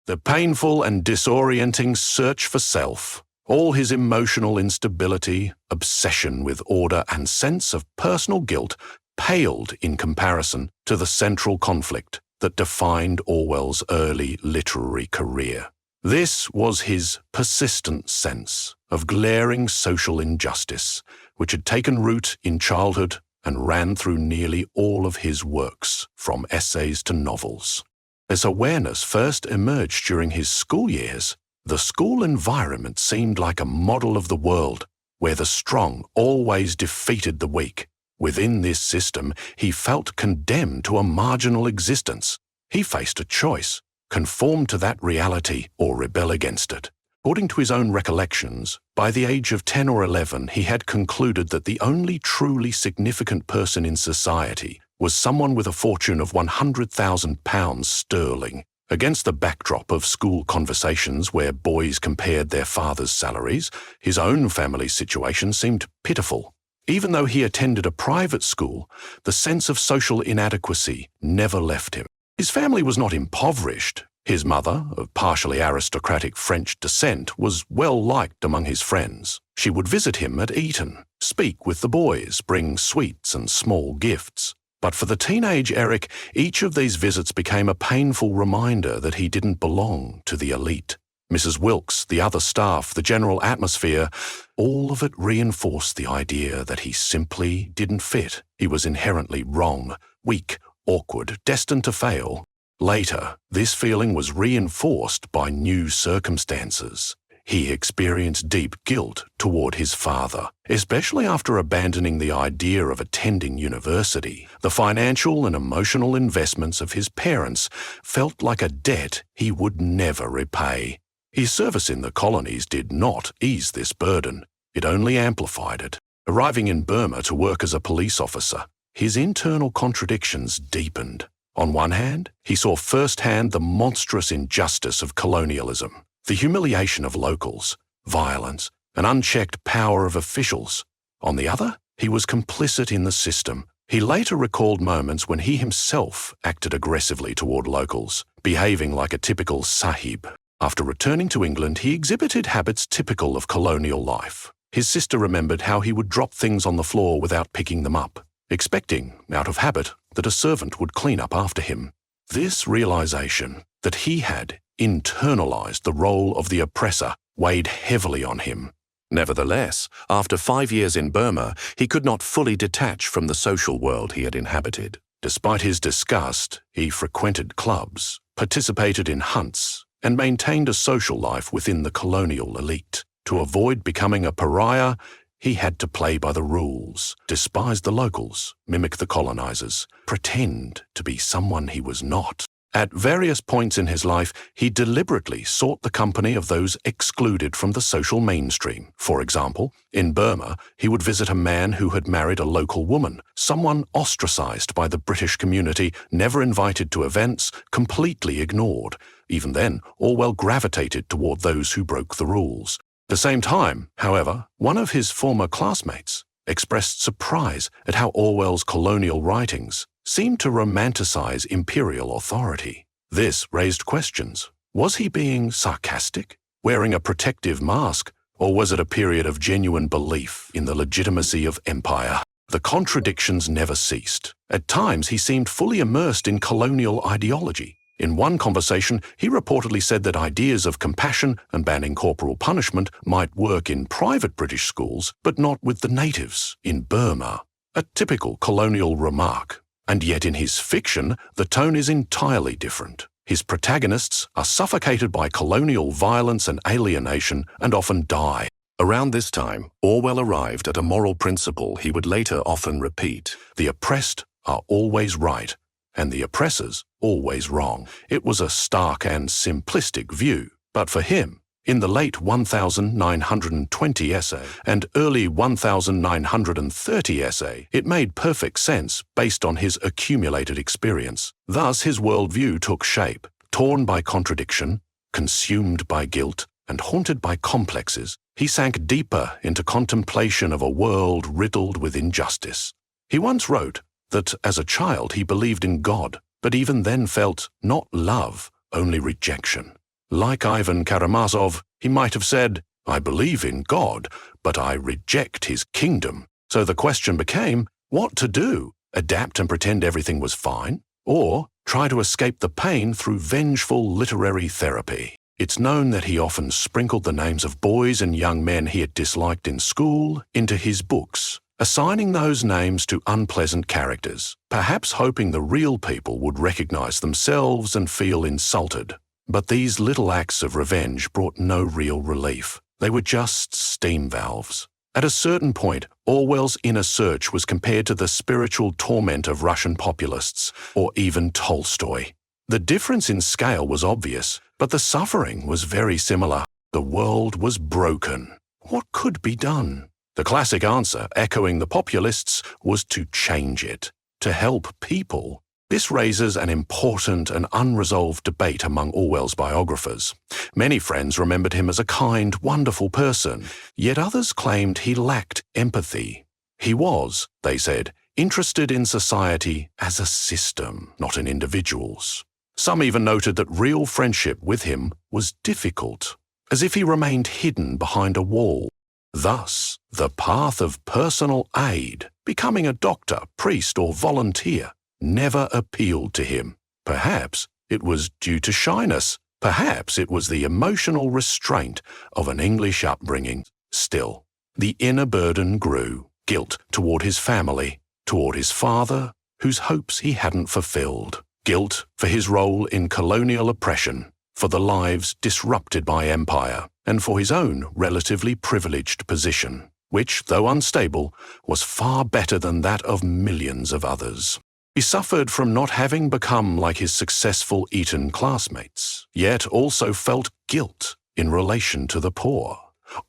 The painful and disorienting search for self, all his emotional instability, obsession with order, and sense of personal guilt paled in comparison to the central conflict that defined Orwell's early literary career. This was his persistent sense of glaring social injustice, which had taken root in childhood and ran through nearly all of his works, from essays to novels. This awareness first emerged during his school years. The school environment seemed like a model of the world, where the strong always defeated the weak. Within this system, he felt condemned to a marginal existence. He faced a choice: conform to that reality or rebel against it. According to his own recollections, by the age of 10 or 11, he had concluded that the only truly significant person in society was someone with a fortune of £100,000 sterling. Against the backdrop of school conversations where boys compared their fathers' salaries, his own family's situation seemed pitiful. Even though he attended a private school, the sense of social inadequacy never left him. His family was not impoverished, His mother, of partially aristocratic French descent, was well liked among his friends. She would visit him at Eton, speak with the boys, bring sweets and small gifts. But for the teenage Eric, each of these visits became a painful reminder that he didn't belong to the elite. Mrs. Wilkes, the other staff, the general atmosphere, all of it reinforced the idea that he simply didn't fit. He was inherently wrong, weak, awkward, destined to fail. Later, this feeling was reinforced by new circumstances. He experienced deep guilt toward his father, especially after abandoning the idea of attending university. The financial and emotional investments of his parents felt like a debt he would never repay. His service in the colonies did not ease this burden. It only amplified it. Arriving in Burma to work as a police officer, his internal contradictions deepened. On one hand, he saw firsthand the monstrous injustice of colonialism, the humiliation of locals, violence, and unchecked power of officials. On the other, he was complicit in the system. He later recalled moments when he himself acted aggressively toward locals, behaving like a typical sahib. After returning to England, he exhibited habits typical of colonial life. His sister remembered how he would drop things on the floor without picking them up, expecting, out of habit, that a servant would clean up after him. This realization that he had internalized the role of the oppressor weighed heavily on him. Nevertheless, after 5 years in Burma, he could not fully detach from the social world he had inhabited. Despite his disgust, he frequented clubs, participated in hunts, and maintained a social life within the colonial elite. To avoid becoming a pariah, he had to play by the rules, despise the locals, mimic the colonizers, pretend to be someone he was not. At various points in his life, he deliberately sought the company of those excluded from the social mainstream. For example, in Burma, he would visit a man who had married a local woman, someone ostracized by the British community, never invited to events, completely ignored. Even then, Orwell gravitated toward those who broke the rules. At the same time, however, one of his former classmates expressed surprise at how Orwell's colonial writings seemed to romanticize imperial authority. This raised questions. Was he being sarcastic, wearing a protective mask, or was it a period of genuine belief in the legitimacy of empire? The contradictions never ceased. At times, he seemed fully immersed in colonial ideology. In one conversation, he reportedly said that ideas of compassion and banning corporal punishment might work in private British schools, but not with the natives in Burma. A typical colonial remark. And yet in his fiction, the tone is entirely different. His protagonists are suffocated by colonial violence and alienation and often die. Around this time, Orwell arrived at a moral principle he would later often repeat. The oppressed are always right, and the oppressors always wrong. It was a stark and simplistic view, but for him, in the late 1920 essay and early 1930 essay, it made perfect sense based on his accumulated experience. Thus, his worldview took shape, torn by contradiction, consumed by guilt, and haunted by complexes. He sank deeper into contemplation of a world riddled with injustice. He once wrote that as a child he believed in God, but even then felt not love, only rejection. Like Ivan Karamazov, he might have said, "I believe in God, but I reject his kingdom." So the question became, what to do? Adapt and pretend everything was fine? Or try to escape the pain through vengeful literary therapy? It's known that he often sprinkled the names of boys and young men he had disliked in school into his books, assigning those names to unpleasant characters, perhaps hoping the real people would recognize themselves and feel insulted. But these little acts of revenge brought no real relief. They were just steam valves. At a certain point, Orwell's inner search was compared to the spiritual torment of Russian populists, or even Tolstoy. The difference in scale was obvious, but the suffering was very similar. The world was broken. What could be done? The classic answer, echoing the populists, was to change it, to help people. This raises an important and unresolved debate among Orwell's biographers. Many friends remembered him as a kind, wonderful person, yet others claimed he lacked empathy. He was, they said, interested in society as a system, not in individuals. Some even noted that real friendship with him was difficult, as if he remained hidden behind a wall. Thus, the path of personal aid, becoming a doctor, priest, or volunteer, never appealed to him. Perhaps it was due to shyness. Perhaps it was the emotional restraint of an English upbringing. Still, the inner burden grew, guilt toward his family, toward his father, whose hopes he hadn't fulfilled, guilt for his role in colonial oppression, for the lives disrupted by empire, and for his own relatively privileged position, which, though unstable, was far better than that of millions of others. He suffered from not having become like his successful Eton classmates, yet also felt guilt in relation to the poor.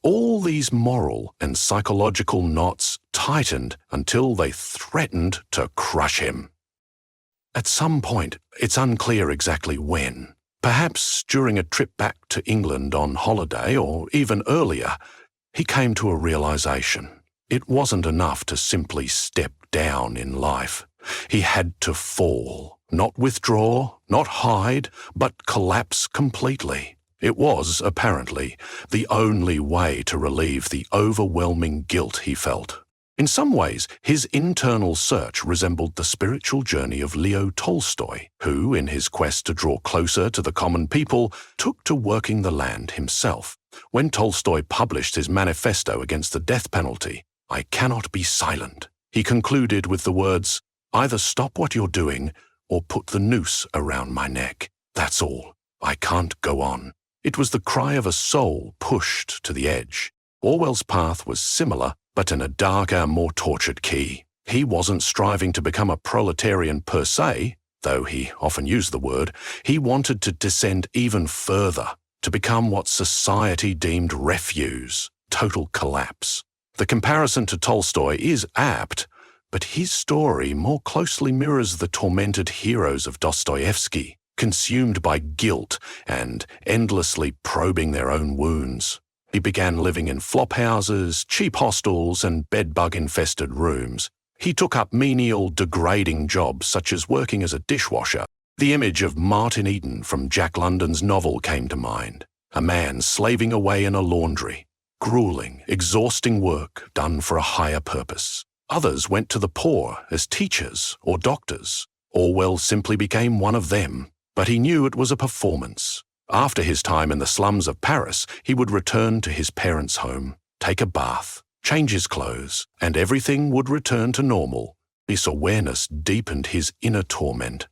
All these moral and psychological knots tightened until they threatened to crush him. At some point, it's unclear exactly when, perhaps during a trip back to England on holiday or even earlier, he came to a realization. It wasn't enough to simply step down in life. He had to fall, not withdraw, not hide, but collapse completely. It was, apparently, the only way to relieve the overwhelming guilt he felt. In some ways, his internal search resembled the spiritual journey of Leo Tolstoy, who, in his quest to draw closer to the common people, took to working the land himself. When Tolstoy published his manifesto against the death penalty, "I cannot be silent," he concluded with the words, "Either stop what you're doing or put the noose around my neck. That's all. I can't go on." It was the cry of a soul pushed to the edge. Orwell's path was similar, but in a darker, more tortured key. He wasn't striving to become a proletarian per se, though he often used the word. He wanted to descend even further, to become what society deemed refuse, total collapse. The comparison to Tolstoy is apt, but his story more closely mirrors the tormented heroes of Dostoevsky, consumed by guilt and endlessly probing their own wounds. He began living in flophouses, cheap hostels, and bedbug-infested rooms. He took up menial, degrading jobs such as working as a dishwasher. The image of Martin Eden from Jack London's novel came to mind, a man slaving away in a laundry, grueling, exhausting work done for a higher purpose. Others went to the poor as teachers or doctors. Orwell simply became one of them, but he knew it was a performance. After his time in the slums of Paris, he would return to his parents' home, take a bath, change his clothes, and everything would return to normal. This awareness deepened his inner torment.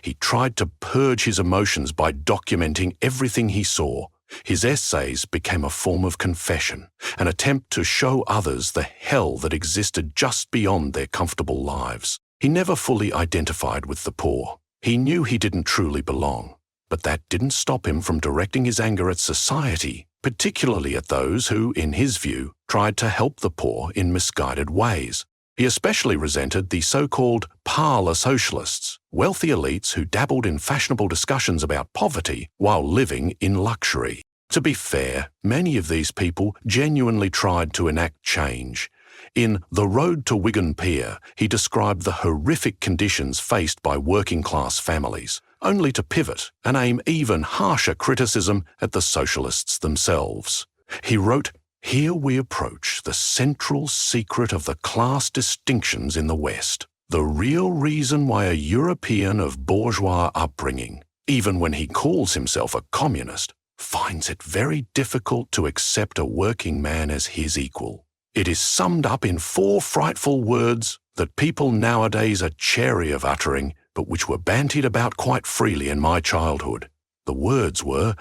He tried to purge his emotions by documenting everything he saw. His essays became a form of confession, an attempt to show others the hell that existed just beyond their comfortable lives. He never fully identified with the poor. He knew he didn't truly belong, but that didn't stop him from directing his anger at society, particularly at those who, in his view, tried to help the poor in misguided ways. He especially resented the so-called parlor socialists, wealthy elites who dabbled in fashionable discussions about poverty while living in luxury. To be fair, many of these people genuinely tried to enact change. In The Road to Wigan Pier, he described the horrific conditions faced by working-class families, only to pivot and aim even harsher criticism at the socialists themselves. He wrote, "Here we approach the central secret of the class distinctions in the West, the real reason why a European of bourgeois upbringing, even when he calls himself a communist, finds it very difficult to accept a working man as his equal. It is summed up in 4 frightful words that people nowadays are chary of uttering, but which were bandied about quite freely in my childhood. The words were,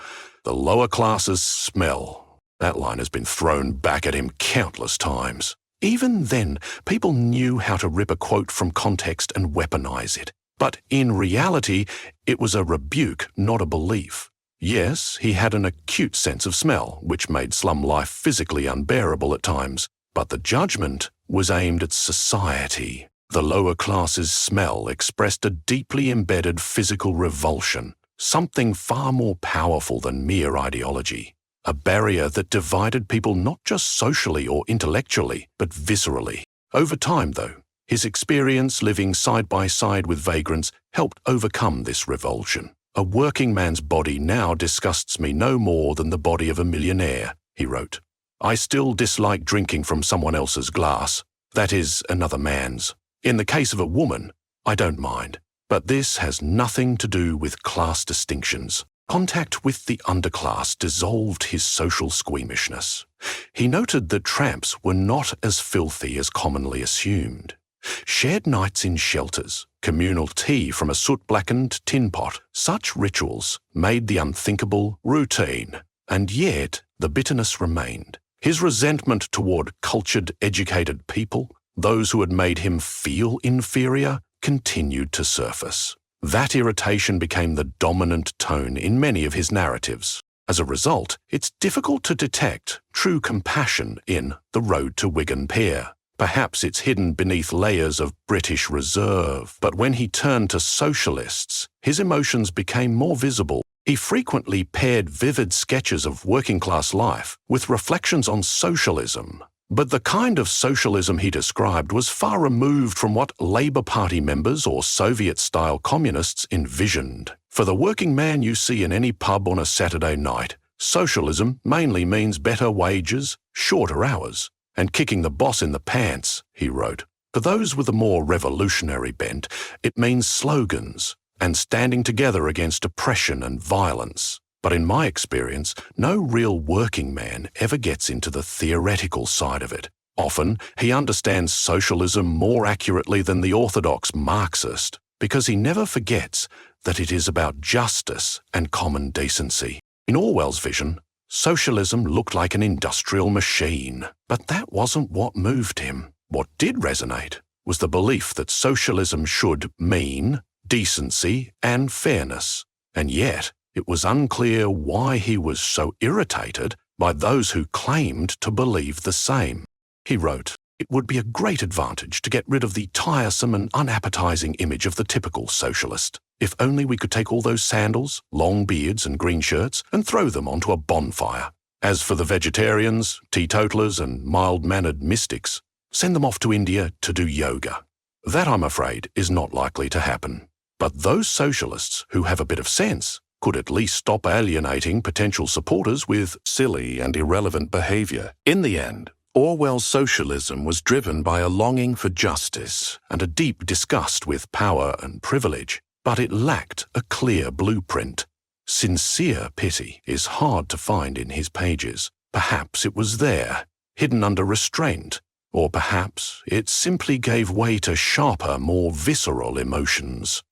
'The lower classes smell.' That line has been thrown back at him countless times. Even then, people knew how to rip a quote from context and weaponize it. But in reality, it was a rebuke, not a belief. Yes, he had an acute sense of smell, which made slum life physically unbearable at times, but the judgment was aimed at society. The lower classes' smell expressed a deeply embedded physical revulsion, something far more powerful than mere ideology. A barrier that divided people not just socially or intellectually, but viscerally. Over time, though, his experience living side by side with vagrants helped overcome this revulsion. "A working man's body now disgusts me no more than the body of a millionaire," he wrote. "I still dislike drinking from someone else's glass, that is, another man's. In the case of a woman, I don't mind. But this has nothing to do with class distinctions. Contact with the underclass dissolved his social squeamishness. He noted that tramps were not as filthy as commonly assumed. Shared nights in shelters, communal tea from a soot-blackened tin pot, such rituals made the unthinkable routine, and yet the bitterness remained. His resentment toward cultured, educated people, those who had made him feel inferior, continued to surface. That irritation became the dominant tone in many of his narratives. As a result, it's difficult to detect true compassion in The Road to Wigan Pier. Perhaps it's hidden beneath layers of British reserve, but when he turned to socialists, his emotions became more visible. He frequently paired vivid sketches of working-class life with reflections on socialism. But the kind of socialism he described was far removed from what Labour Party members or Soviet-style communists envisioned. For the working man you see in any pub on a Saturday night, socialism mainly means better wages, shorter hours, and kicking the boss in the pants, he wrote. For those with a more revolutionary bent, it means slogans and standing together against oppression and violence. But in my experience, no real working man ever gets into the theoretical side of it. Often, he understands socialism more accurately than the orthodox Marxist, because he never forgets that it is about justice and common decency. In Orwell's vision, socialism looked like an industrial machine, but that wasn't what moved him. What did resonate was the belief that socialism should mean decency and fairness, and yet it was unclear why he was so irritated by those who claimed to believe the same. He wrote, "It would be a great advantage to get rid of the tiresome and unappetizing image of the typical socialist. If only we could take all those sandals, long beards and green shirts and throw them onto a bonfire. As for the vegetarians, teetotalers and mild-mannered mystics, send them off to India to do yoga." That, I'm afraid, is not likely to happen. But those socialists who have a bit of sense could at least stop alienating potential supporters with silly and irrelevant behavior. In the end, Orwell's socialism was driven by a longing for justice and a deep disgust with power and privilege, but it lacked a clear blueprint. Sincere pity is hard to find in his pages. Perhaps it was there, hidden under restraint, or perhaps it simply gave way to sharper, more visceral emotions.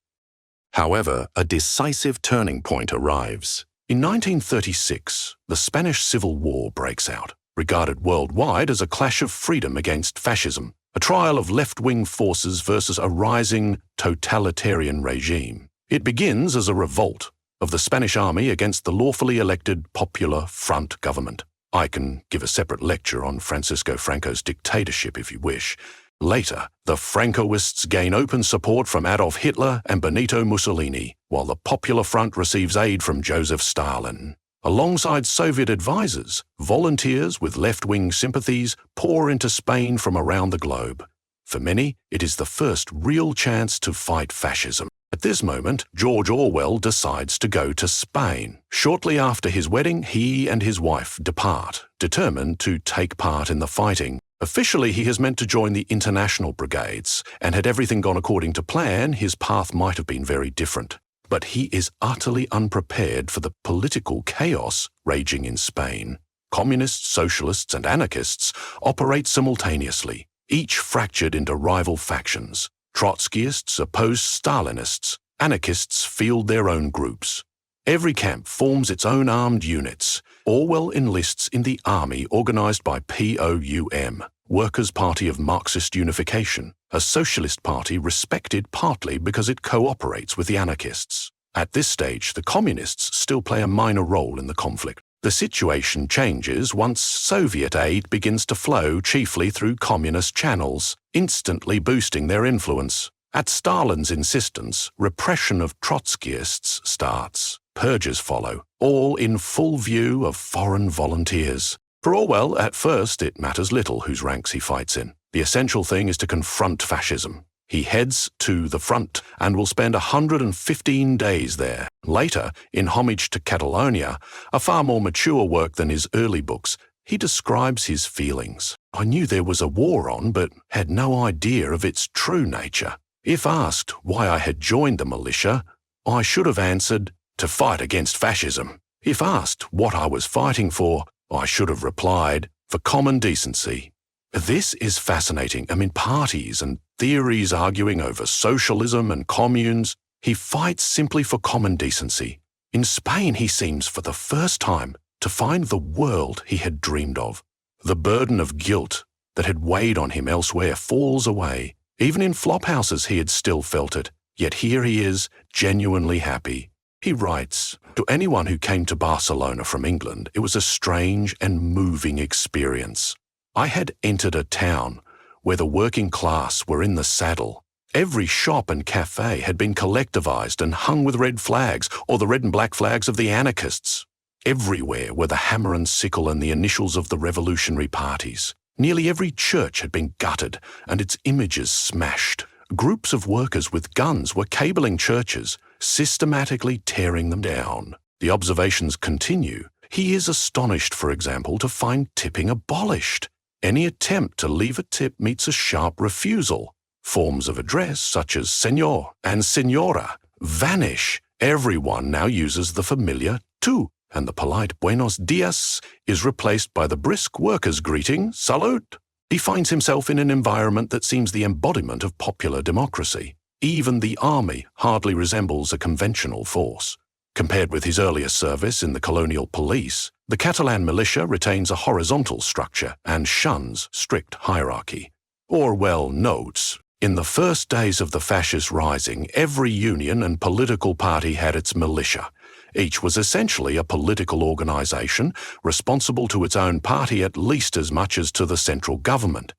However, a decisive turning point arrives. In 1936, the Spanish Civil War breaks out, regarded worldwide as a clash of freedom against fascism, a trial of left-wing forces versus a rising totalitarian regime. It begins as a revolt of the Spanish army against the lawfully elected Popular Front government. I can give a separate lecture on Francisco Franco's dictatorship if you wish. Later, the Francoists gain open support from Adolf Hitler and Benito Mussolini, while the Popular Front receives aid from Joseph Stalin. Alongside Soviet advisors, volunteers with left-wing sympathies pour into Spain from around the globe. For many, it is the first real chance to fight fascism. At this moment, George Orwell decides to go to Spain. Shortly after his wedding, he and his wife depart, determined to take part in the fighting. Officially, he is meant to join the international brigades, and had everything gone according to plan, his path might have been very different. But he is utterly unprepared for the political chaos raging in Spain. Communists, socialists, and anarchists operate simultaneously, each fractured into rival factions. Trotskyists oppose Stalinists. Anarchists field their own groups. Every camp forms its own armed units. Orwell enlists in the army organized by POUM, Workers' Party of Marxist Unification, a socialist party respected partly because it cooperates with the anarchists. At this stage, the communists still play a minor role in the conflict. The situation changes once Soviet aid begins to flow chiefly through communist channels, instantly boosting their influence. At Stalin's insistence, repression of Trotskyists starts. Purges follow, all in full view of foreign volunteers. For Orwell, at first, it matters little whose ranks he fights in. The essential thing is to confront fascism. He heads to the front and will spend 115 days there. Later, in Homage to Catalonia, a far more mature work than his early books, he describes his feelings. I knew there was a war on, but had no idea of its true nature. If asked why I had joined the militia, I should have answered, to fight against fascism. If asked what I was fighting for, I should have replied, for common decency. This is fascinating. Parties and theories arguing over socialism and communes. He fights simply for common decency. In Spain, he seems, for the first time, to find the world he had dreamed of. The burden of guilt that had weighed on him elsewhere falls away. Even in flophouses he had still felt it, yet here he is, genuinely happy. He writes, to anyone who came to Barcelona from England, it was a strange and moving experience. I had entered a town where the working class were in the saddle. Every shop and cafe had been collectivized and hung with red flags, or the red and black flags of the anarchists. Everywhere were the hammer and sickle and the initials of the revolutionary parties. Nearly every church had been gutted and its images smashed. Groups of workers with guns were cabling churches, systematically tearing them down. The observations continue. He is astonished, for example, to find tipping abolished. Any attempt to leave a tip meets a sharp refusal. Forms of address such as Señor and Señora vanish. Everyone now uses the familiar tú, and the polite buenos dias is replaced by the brisk worker's greeting, salud. He finds himself in an environment that seems the embodiment of popular democracy. Even the army hardly resembles a conventional force. Compared with his earlier service in the colonial police, the Catalan militia retains a horizontal structure and shuns strict hierarchy. Orwell notes, in the first days of the fascist rising, every union and political party had its militia. Each was essentially a political organisation, responsible to its own party at least as much as to the central government.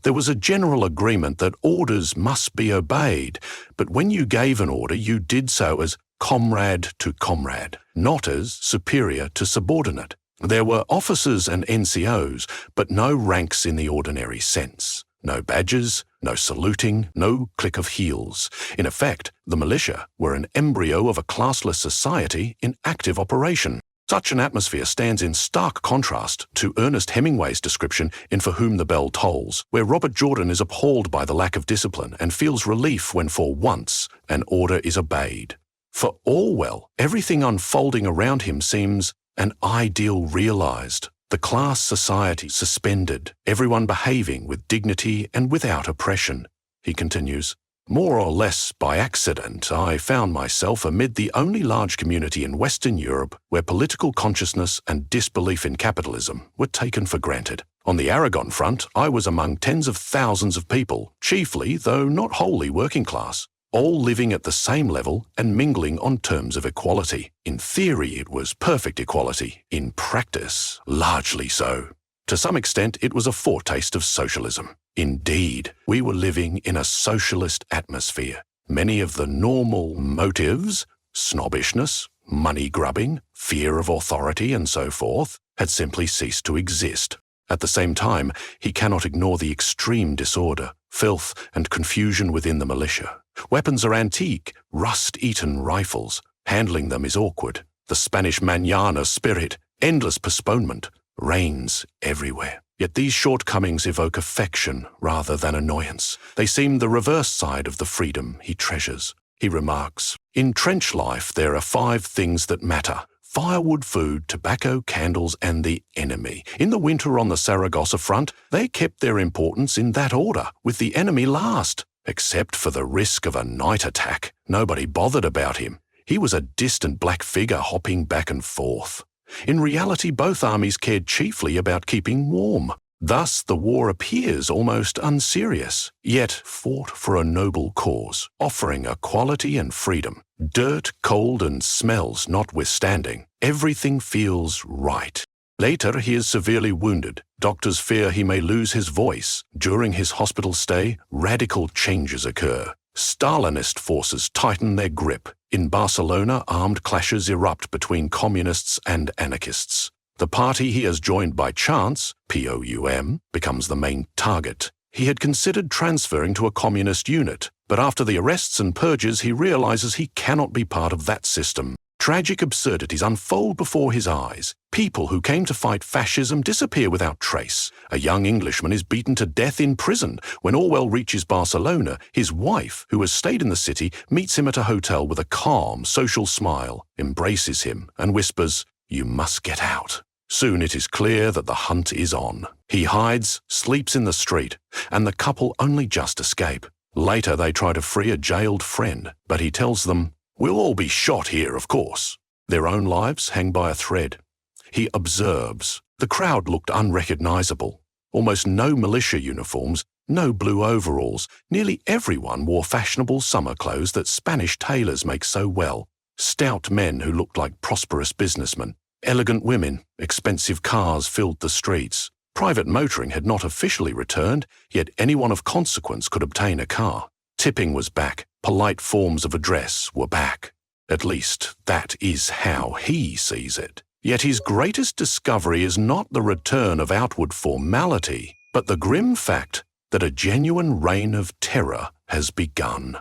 There was a general agreement that orders must be obeyed, but when you gave an order, you did so as comrade to comrade, not as superior to subordinate. There were officers and NCOs, but no ranks in the ordinary sense. No badges, no saluting, no click of heels. In effect, the militia were an embryo of a classless society in active operation. Such an atmosphere stands in stark contrast to Ernest Hemingway's description in For Whom the Bell Tolls, where Robert Jordan is appalled by the lack of discipline and feels relief when for once an order is obeyed. For Orwell, everything unfolding around him seems an ideal realized. The class society suspended, everyone behaving with dignity and without oppression. He continues, more or less by accident, I found myself amid the only large community in Western Europe where political consciousness and disbelief in capitalism were taken for granted. On the Aragon front, I was among tens of thousands of people, chiefly, though not wholly, working class, all living at the same level and mingling on terms of equality. In theory, it was perfect equality. In practice, largely so. To some extent, it was a foretaste of socialism. Indeed, we were living in a socialist atmosphere. Many of the normal motives, snobbishness, money grubbing, fear of authority, and so forth, had simply ceased to exist. At the same time, he cannot ignore the extreme disorder, filth, and confusion within the militia. Weapons are antique, rust-eaten rifles. Handling them is awkward. The Spanish mañana spirit, endless postponement, reigns everywhere. Yet these shortcomings evoke affection rather than annoyance. They seem the reverse side of the freedom he treasures. He remarks, in trench life there are 5 things that matter: firewood, food, tobacco, candles, and the enemy. In the winter on the Saragossa front, they kept their importance in that order, with the enemy last. Except for the risk of a night attack, nobody bothered about him. He was a distant black figure hopping back and forth. In reality, both armies cared chiefly about keeping warm. Thus, the war appears almost unserious, yet fought for a noble cause, offering equality and freedom. Dirt, cold, and smells notwithstanding, everything feels right. Later, he is severely wounded. Doctors fear he may lose his voice. During his hospital stay, radical changes occur. Stalinist forces tighten their grip. In Barcelona, armed clashes erupt between communists and anarchists. The party he has joined by chance, POUM, becomes the main target. He had considered transferring to a communist unit, but after the arrests and purges he realizes he cannot be part of that system. Tragic absurdities unfold before his eyes. People who came to fight fascism disappear without trace. A young Englishman is beaten to death in prison. When Orwell reaches Barcelona, his wife, who has stayed in the city, meets him at a hotel with a calm, social smile, embraces him, and whispers, "You must get out." Soon it is clear that the hunt is on. He hides, sleeps in the street, and the couple only just escape. Later they try to free a jailed friend, but he tells them, "We'll all be shot here, of course." Their own lives hang by a thread. He observes. The crowd looked unrecognizable. Almost no militia uniforms, no blue overalls. Nearly everyone wore fashionable summer clothes that Spanish tailors make so well. Stout men who looked like prosperous businessmen. Elegant women, expensive cars filled the streets. Private motoring had not officially returned, yet anyone of consequence could obtain a car. Tipping was back. Polite forms of address were back. At least, that is how he sees it. Yet his greatest discovery is not the return of outward formality, but the grim fact that a genuine reign of terror has begun.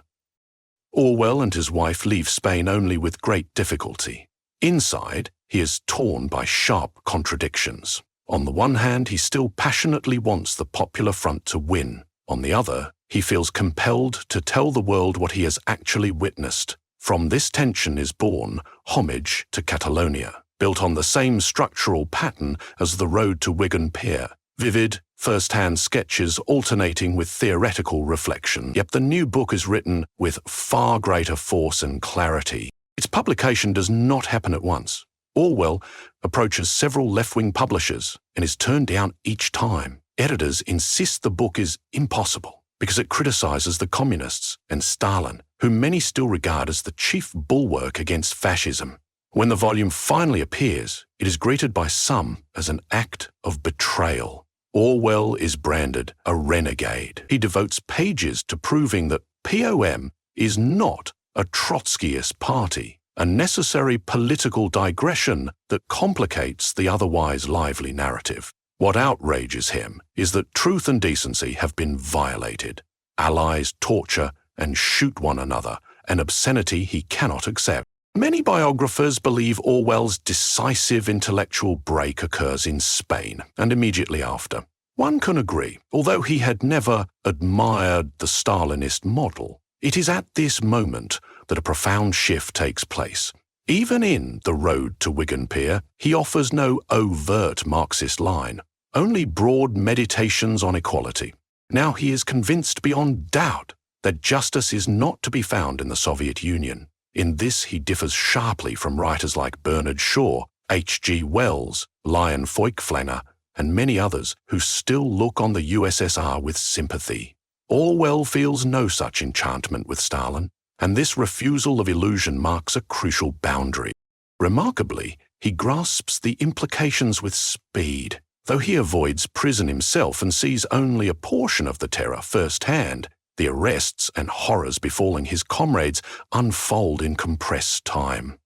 Orwell and his wife leave Spain only with great difficulty. Inside, he is torn by sharp contradictions. On the one hand, he still passionately wants the Popular Front to win. On the other, he feels compelled to tell the world what he has actually witnessed. From this tension is born Homage to Catalonia, built on the same structural pattern as The Road to Wigan Pier. Vivid, first-hand sketches alternating with theoretical reflection. Yet the new book is written with far greater force and clarity. Its publication does not happen at once. Orwell approaches several left-wing publishers and is turned down each time. Editors insist the book is impossible because it criticizes the communists and Stalin, whom many still regard as the chief bulwark against fascism. When the volume finally appears, it is greeted by some as an act of betrayal. Orwell is branded a renegade. He devotes pages to proving that POM is not a Trotskyist party, a necessary political digression that complicates the otherwise lively narrative. What outrages him is that truth and decency have been violated. Allies torture and shoot one another, an obscenity he cannot accept. Many biographers believe Orwell's decisive intellectual break occurs in Spain and immediately after. One can agree, although he had never admired the Stalinist model, it is at this moment that a profound shift takes place. Even in The Road to Wigan Pier, he offers no overt Marxist line, only broad meditations on equality. Now he is convinced beyond doubt that justice is not to be found in the Soviet Union. In this he differs sharply from writers like Bernard Shaw, H.G. Wells, Lion Feuchtwanger, and many others who still look on the USSR with sympathy. Orwell feels no such enchantment with Stalin, and this refusal of illusion marks a crucial boundary. Remarkably, he grasps the implications with speed. Though he avoids prison himself and sees only a portion of the terror firsthand, the arrests and horrors befalling his comrades unfold in compressed time.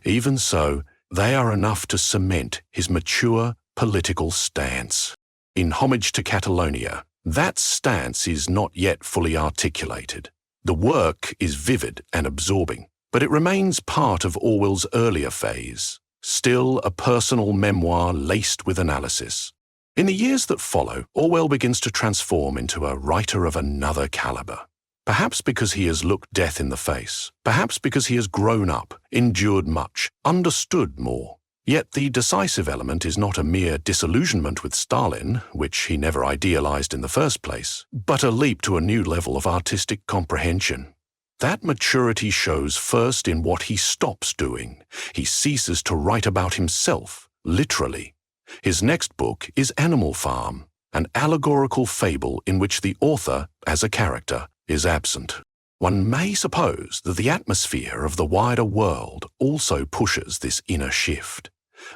Even so, they are enough to cement his mature political stance. In Homage to Catalonia, that stance is not yet fully articulated. The work is vivid and absorbing, but it remains part of Orwell's earlier phase, still a personal memoir laced with analysis. In the years that follow, Orwell begins to transform into a writer of another caliber. Perhaps because he has looked death in the face, perhaps because he has grown up, endured much, understood more. Yet the decisive element is not a mere disillusionment with Stalin, which he never idealized in the first place, but a leap to a new level of artistic comprehension. That maturity shows first in what he stops doing. He ceases to write about himself, literally. His next book is Animal Farm, an allegorical fable in which the author, as a character, is absent. One may suppose that the atmosphere of the wider world also pushes this inner shift.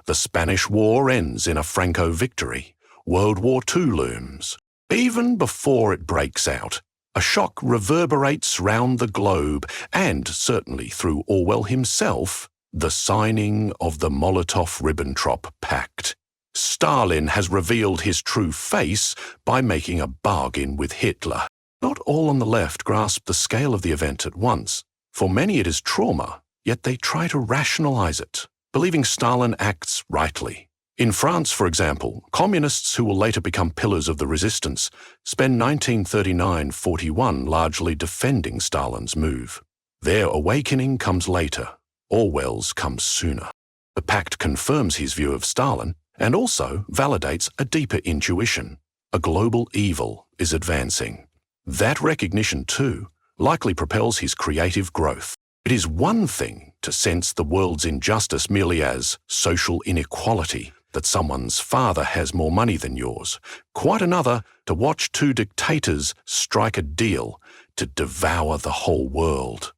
The Spanish War ends in a Franco victory. World War II looms. Even before it breaks out, a shock reverberates round the globe and, certainly through Orwell himself, the signing of the Molotov-Ribbentrop Pact. Stalin has revealed his true face by making a bargain with Hitler. Not all on the left grasp the scale of the event at once. For many it is trauma, yet they try to rationalize it, believing Stalin acts rightly. In France, for example, communists who will later become pillars of the resistance spend 1939-41 largely defending Stalin's move. Their awakening comes later. Orwell's comes sooner. The pact confirms his view of Stalin and also validates a deeper intuition. A global evil is advancing. That recognition, too, likely propels his creative growth. It is one thing to sense the world's injustice merely as social inequality, that someone's father has more money than yours. Quite another to watch two dictators strike a deal to devour the whole world.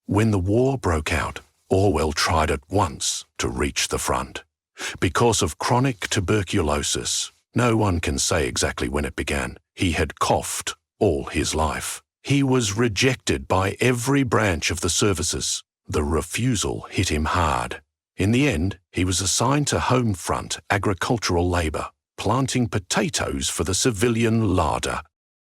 When the war broke out, Orwell tried at once to reach the front. Because of chronic tuberculosis, no one can say exactly when it began. He had coughed all his life. He was rejected by every branch of the services. The refusal hit him hard. In the end, he was assigned to home front agricultural labour, planting potatoes for the civilian larder.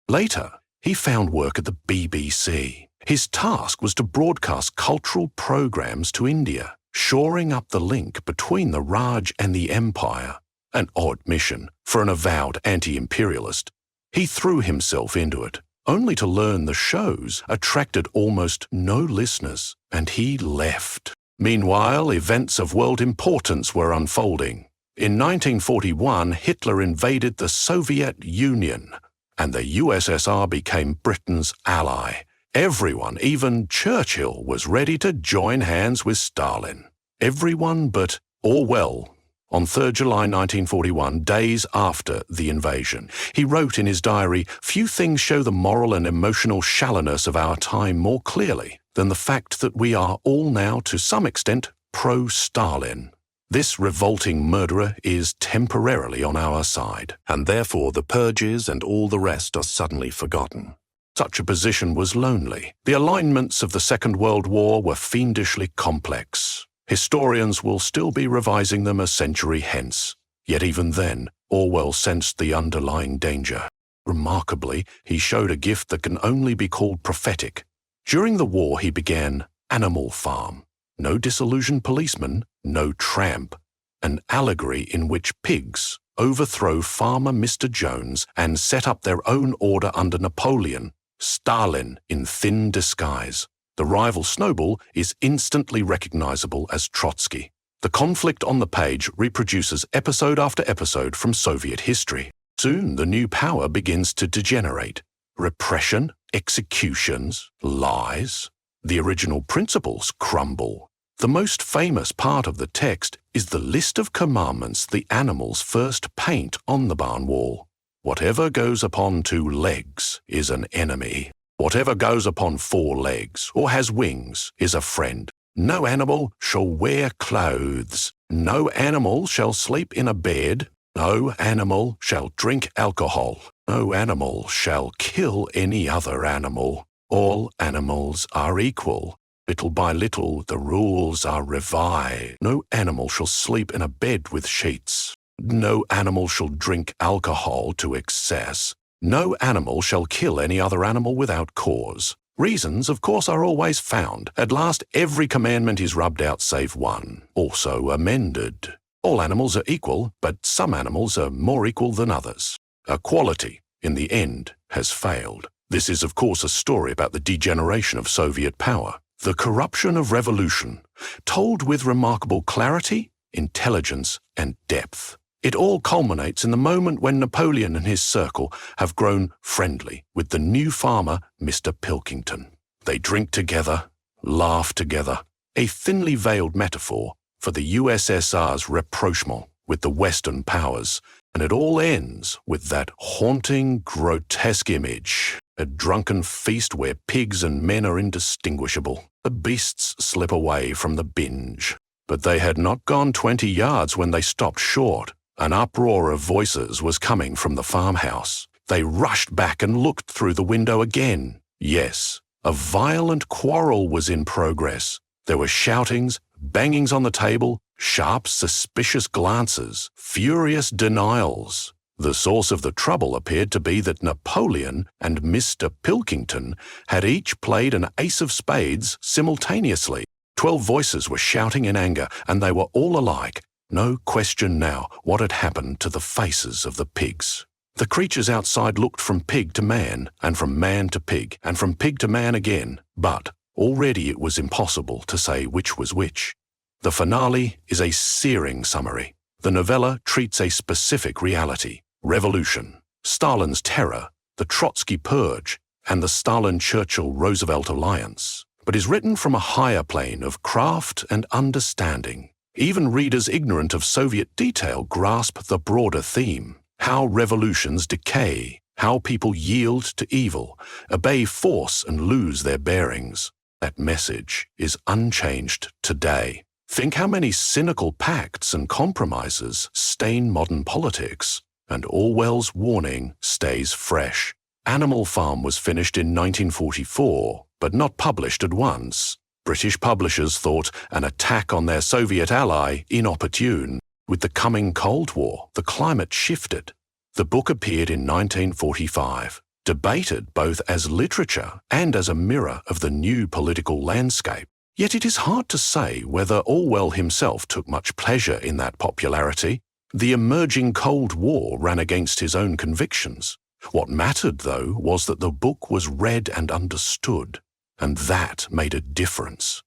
Later, he found work at the BBC. His task was to broadcast cultural programs to India, shoring up the link between the Raj and the Empire. An odd mission for an avowed anti-imperialist. He threw himself into it, only to learn the shows attracted almost no listeners, and he left. Meanwhile, events of world importance were unfolding. In 1941, Hitler invaded the Soviet Union, and the USSR became Britain's ally. Everyone, even Churchill, was ready to join hands with Stalin. Everyone but Orwell. On 3 July 1941, days after the invasion, he wrote in his diary, "Few things show the moral and emotional shallowness of our time more clearly than the fact that we are all now, to some extent, pro-Stalin. This revolting murderer is temporarily on our side, and therefore the purges and all the rest are suddenly forgotten." Such a position was lonely. The alignments of the Second World War were fiendishly complex. Historians will still be revising them a century hence. Yet even then, Orwell sensed the underlying danger. Remarkably, he showed a gift that can only be called prophetic. During the war, he began Animal Farm. No disillusioned policeman, no tramp. An allegory in which pigs overthrow farmer Mr. Jones and set up their own order under Napoleon. Stalin in thin disguise. The rival snowball is instantly recognizable as Trotsky. The conflict on the page reproduces episode after episode from Soviet history. Soon the new power begins to degenerate. Repression, executions, lies. The original principles crumble. The most famous part of the text is the list of commandments the animals first paint on the barn wall. Whatever goes upon 2 legs is an enemy. Whatever goes upon 4 legs or has wings is a friend. No animal shall wear clothes. No animal shall sleep in a bed. No animal shall drink alcohol. No animal shall kill any other animal. All animals are equal. Little by little, the rules are revised. No animal shall sleep in a bed with sheets. No animal shall drink alcohol to excess. No animal shall kill any other animal without cause. Reasons, of course, are always found. At last, every commandment is rubbed out save one, also amended. All animals are equal, but some animals are more equal than others. Equality, in the end, has failed. This is, of course, a story about the degeneration of Soviet power, the corruption of revolution, told with remarkable clarity, intelligence, and depth. It all culminates in the moment when Napoleon and his circle have grown friendly with the new farmer, Mr. Pilkington. They drink together, laugh together, a thinly veiled metaphor for the USSR's rapprochement with the Western powers, and it all ends with that haunting, grotesque image, a drunken feast where pigs and men are indistinguishable. The beasts slip away from the binge. But they had not gone 20 yards when they stopped short. An uproar of voices was coming from the farmhouse. They rushed back and looked through the window again. Yes, a violent quarrel was in progress. There were shoutings, bangings on the table, sharp, suspicious glances, furious denials. The source of the trouble appeared to be that Napoleon and Mr. Pilkington had each played an ace of spades simultaneously. 12 voices were shouting in anger, and they were all alike. No question now what had happened to the faces of the pigs. The creatures outside looked from pig to man, and from man to pig, and from pig to man again, but already it was impossible to say which was which. The finale is a searing summary. The novella treats a specific reality: revolution, Stalin's terror, the Trotsky purge, and the Stalin-Churchill-Roosevelt alliance, but is written from a higher plane of craft and understanding. Even readers ignorant of Soviet detail grasp the broader theme: how revolutions decay, how people yield to evil, obey force and lose their bearings. That message is unchanged today. Think how many cynical pacts and compromises stain modern politics, and Orwell's warning stays fresh. Animal Farm was finished in 1944, but not published at once. British publishers thought an attack on their Soviet ally inopportune. With the coming Cold War, the climate shifted. The book appeared in 1945, debated both as literature and as a mirror of the new political landscape. Yet it is hard to say whether Orwell himself took much pleasure in that popularity. The emerging Cold War ran against his own convictions. What mattered, though, was that the book was read and understood, and that made a difference.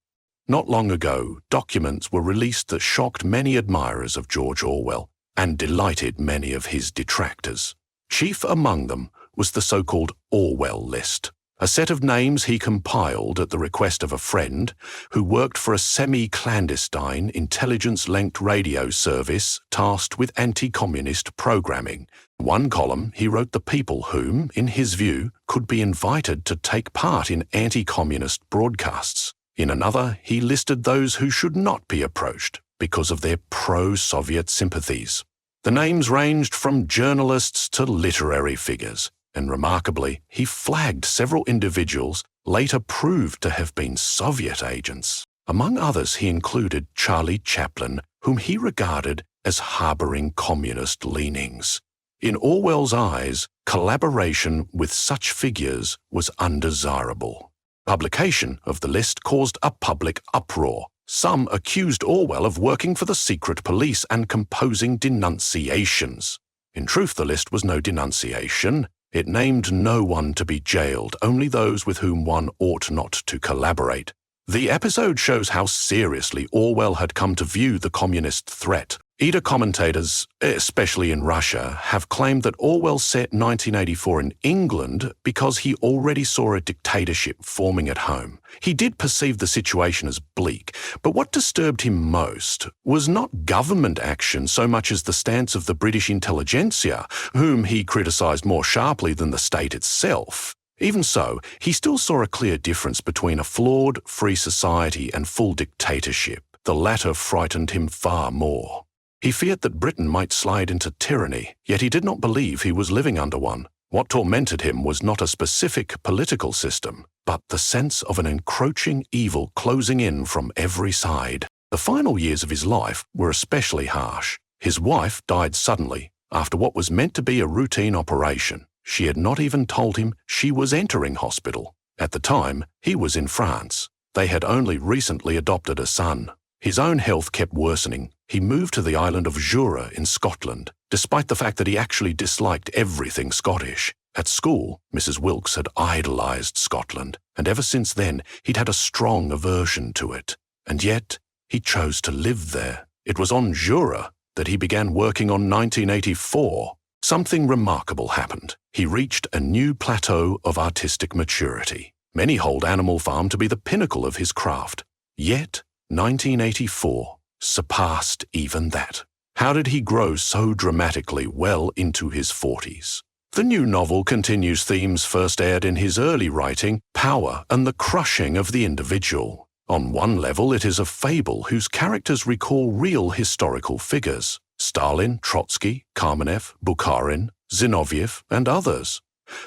Not long ago, documents were released that shocked many admirers of George Orwell and delighted many of his detractors. Chief among them was the so-called Orwell list, a set of names he compiled at the request of a friend who worked for a semi-clandestine intelligence-linked radio service tasked with anti-communist programming. In one column, he wrote the people whom, in his view, could be invited to take part in anti-communist broadcasts. In another, he listed those who should not be approached because of their pro-Soviet sympathies. The names ranged from journalists to literary figures, and remarkably, he flagged several individuals later proved to have been Soviet agents. Among others, he included Charlie Chaplin, whom he regarded as harboring communist leanings. In Orwell's eyes, collaboration with such figures was undesirable. Publication of the list caused a public uproar. Some accused Orwell of working for the secret police and composing denunciations. In truth, the list was no denunciation. It named no one to be jailed, only those with whom one ought not to collaborate. The episode shows how seriously Orwell had come to view the communist threat. Either commentators, especially in Russia, have claimed that Orwell set 1984 in England because he already saw a dictatorship forming at home. He did perceive the situation as bleak, but what disturbed him most was not government action so much as the stance of the British intelligentsia, whom he criticised more sharply than the state itself. Even so, he still saw a clear difference between a flawed, free society and full dictatorship. The latter frightened him far more. He feared that Britain might slide into tyranny, yet he did not believe he was living under one. What tormented him was not a specific political system, but the sense of an encroaching evil closing in from every side. The final years of his life were especially harsh. His wife died suddenly after what was meant to be a routine operation. She had not even told him she was entering hospital. At the time, he was in France. They had only recently adopted a son. His own health kept worsening. He moved to the island of Jura in Scotland, despite the fact that he actually disliked everything Scottish. At school, Mrs. Wilkes had idolised Scotland, and ever since then he'd had a strong aversion to it. And yet, he chose to live there. It was on Jura that he began working on 1984. Something remarkable happened. He reached a new plateau of artistic maturity. Many hold Animal Farm to be the pinnacle of his craft. Yet, 1984 surpassed even that. How did he grow so dramatically well into his 40s? The new novel continues themes first aired in his early writing, power and the crushing of the individual. On one level, it is a fable whose characters recall real historical figures: Stalin, Trotsky, Kamenev, Bukharin, Zinoviev, and others.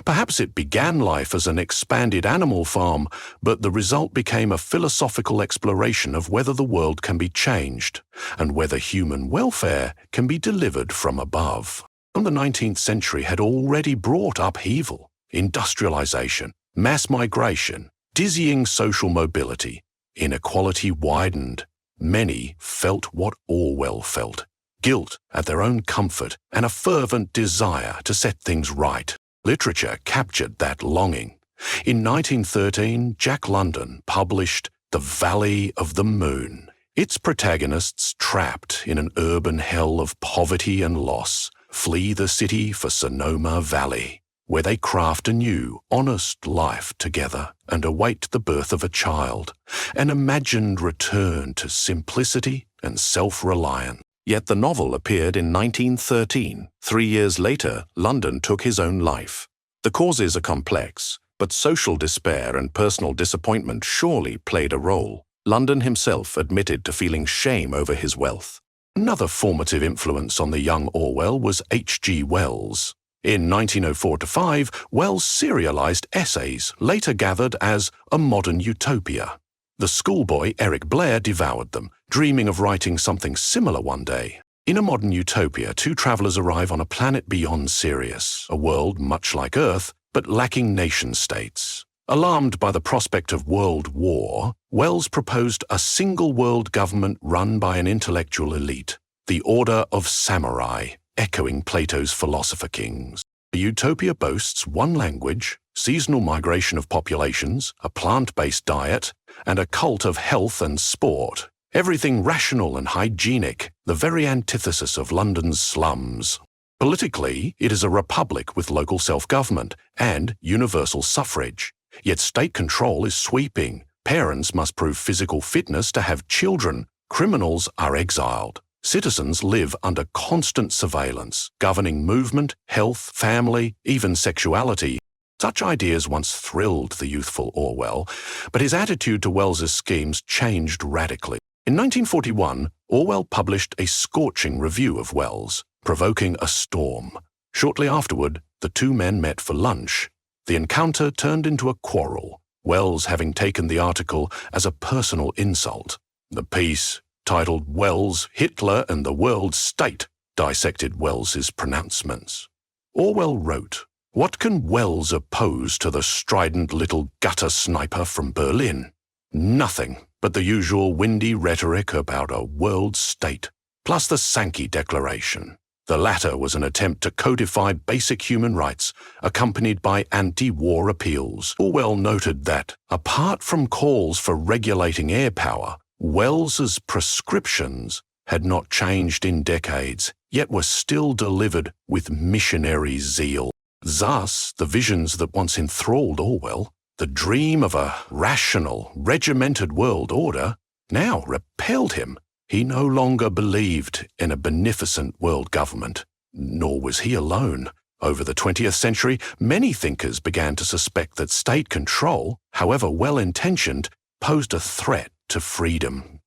Perhaps it began life as an expanded animal farm, but the result became a philosophical exploration of whether the world can be changed and whether human welfare can be delivered from above. And the 19th century had already brought upheaval, industrialization, mass migration, dizzying social mobility. Inequality widened. Many felt what Orwell felt, guilt at their own comfort and a fervent desire to set things right. Literature captured that longing. In 1913, Jack London published The Valley of the Moon. Its protagonists, trapped in an urban hell of poverty and loss, flee the city for Sonoma Valley, where they craft a new, honest life together and await the birth of a child, an imagined return to simplicity and self-reliance. Yet the novel appeared in 1913. 3 years later, London took his own life. The causes are complex, but social despair and personal disappointment surely played a role. London himself admitted to feeling shame over his wealth. Another formative influence on the young Orwell was H.G. Wells. In 1904-5, Wells serialized essays, later gathered as A Modern Utopia. The schoolboy Eric Blair devoured them, dreaming of writing something similar one day. In A Modern Utopia, two travelers arrive on a planet beyond Sirius, a world much like Earth, but lacking nation-states. Alarmed by the prospect of world war, Wells proposed a single world government run by an intellectual elite, the Order of Samurai, echoing Plato's philosopher kings. The utopia boasts one language, seasonal migration of populations, a plant-based diet, and a cult of health and sport. Everything rational and hygienic, the very antithesis of London's slums. Politically, it is a republic with local self-government and universal suffrage. Yet state control is sweeping. Parents must prove physical fitness to have children. Criminals are exiled. Citizens live under constant surveillance, governing movement, health, family, even sexuality. Such ideas once thrilled the youthful Orwell, but his attitude to Wells's schemes changed radically. In 1941, Orwell published a scorching review of Wells, provoking a storm. Shortly afterward, the two men met for lunch. The encounter turned into a quarrel, Wells having taken the article as a personal insult. The piece, titled Wells, Hitler and the World State, dissected Wells's pronouncements. Orwell wrote, "What can Wells oppose to the strident little gutter sniper from Berlin? Nothing but the usual windy rhetoric about a world state, plus the Sankey Declaration." The latter was an attempt to codify basic human rights, accompanied by anti-war appeals. Orwell noted that, apart from calls for regulating air power, Wells's prescriptions had not changed in decades, yet were still delivered with missionary zeal. Thus, the visions that once enthralled Orwell, the dream of a rational, regimented world order, now repelled him. He no longer believed in a beneficent world government, nor was he alone. Over the 20th century, many thinkers began to suspect that state control, however well-intentioned, posed a threat to freedom.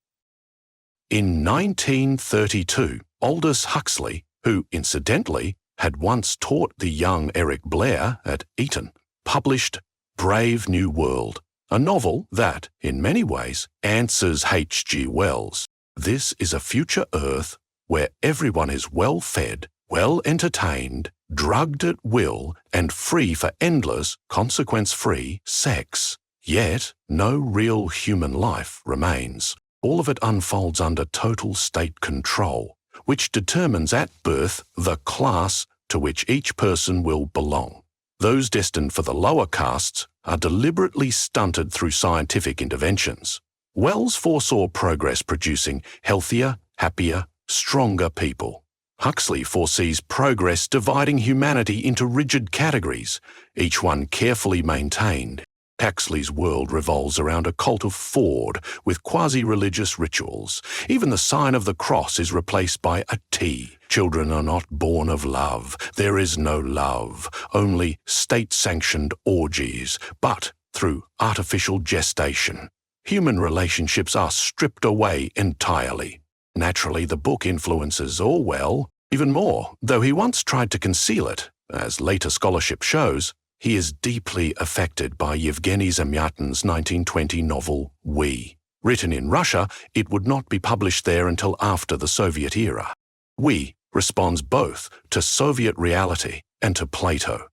In 1932, Aldous Huxley, who, incidentally, had once taught the young Eric Blair at Eton, published Brave New World, a novel that, in many ways, answers H.G. Wells. This is a future Earth where everyone is well-fed, well-entertained, drugged at will, and free for endless, consequence-free sex. Yet, no real human life remains. All of it unfolds under total state control, which determines at birth the class to which each person will belong. Those destined for the lower castes are deliberately stunted through scientific interventions. Wells foresaw progress producing healthier, happier, stronger people. Huxley foresees progress dividing humanity into rigid categories, each one carefully maintained. Huxley's world revolves around a cult of Ford with quasi-religious rituals. Even the sign of the cross is replaced by a T. Children are not born of love. There is no love, only state-sanctioned orgies, but through artificial gestation. Human relationships are stripped away entirely. Naturally, the book influences Orwell even more, though he once tried to conceal it. As later scholarship shows, He is deeply affected by Yevgeny Zamyatin's 1920 novel We. Written in Russia, it would not be published there until after the Soviet era. We responds both to Soviet reality and to Plato.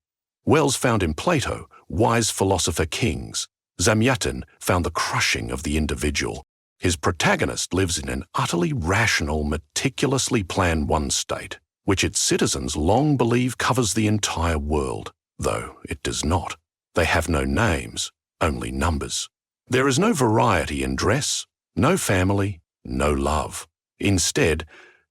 Wells found in Plato wise philosopher kings. Zamyatin found the crushing of the individual. His protagonist lives in an utterly rational, meticulously planned one-state, which its citizens long believe covers the entire world, though it does not. They have no names, only numbers. There is no variety in dress, no family, no love. Instead,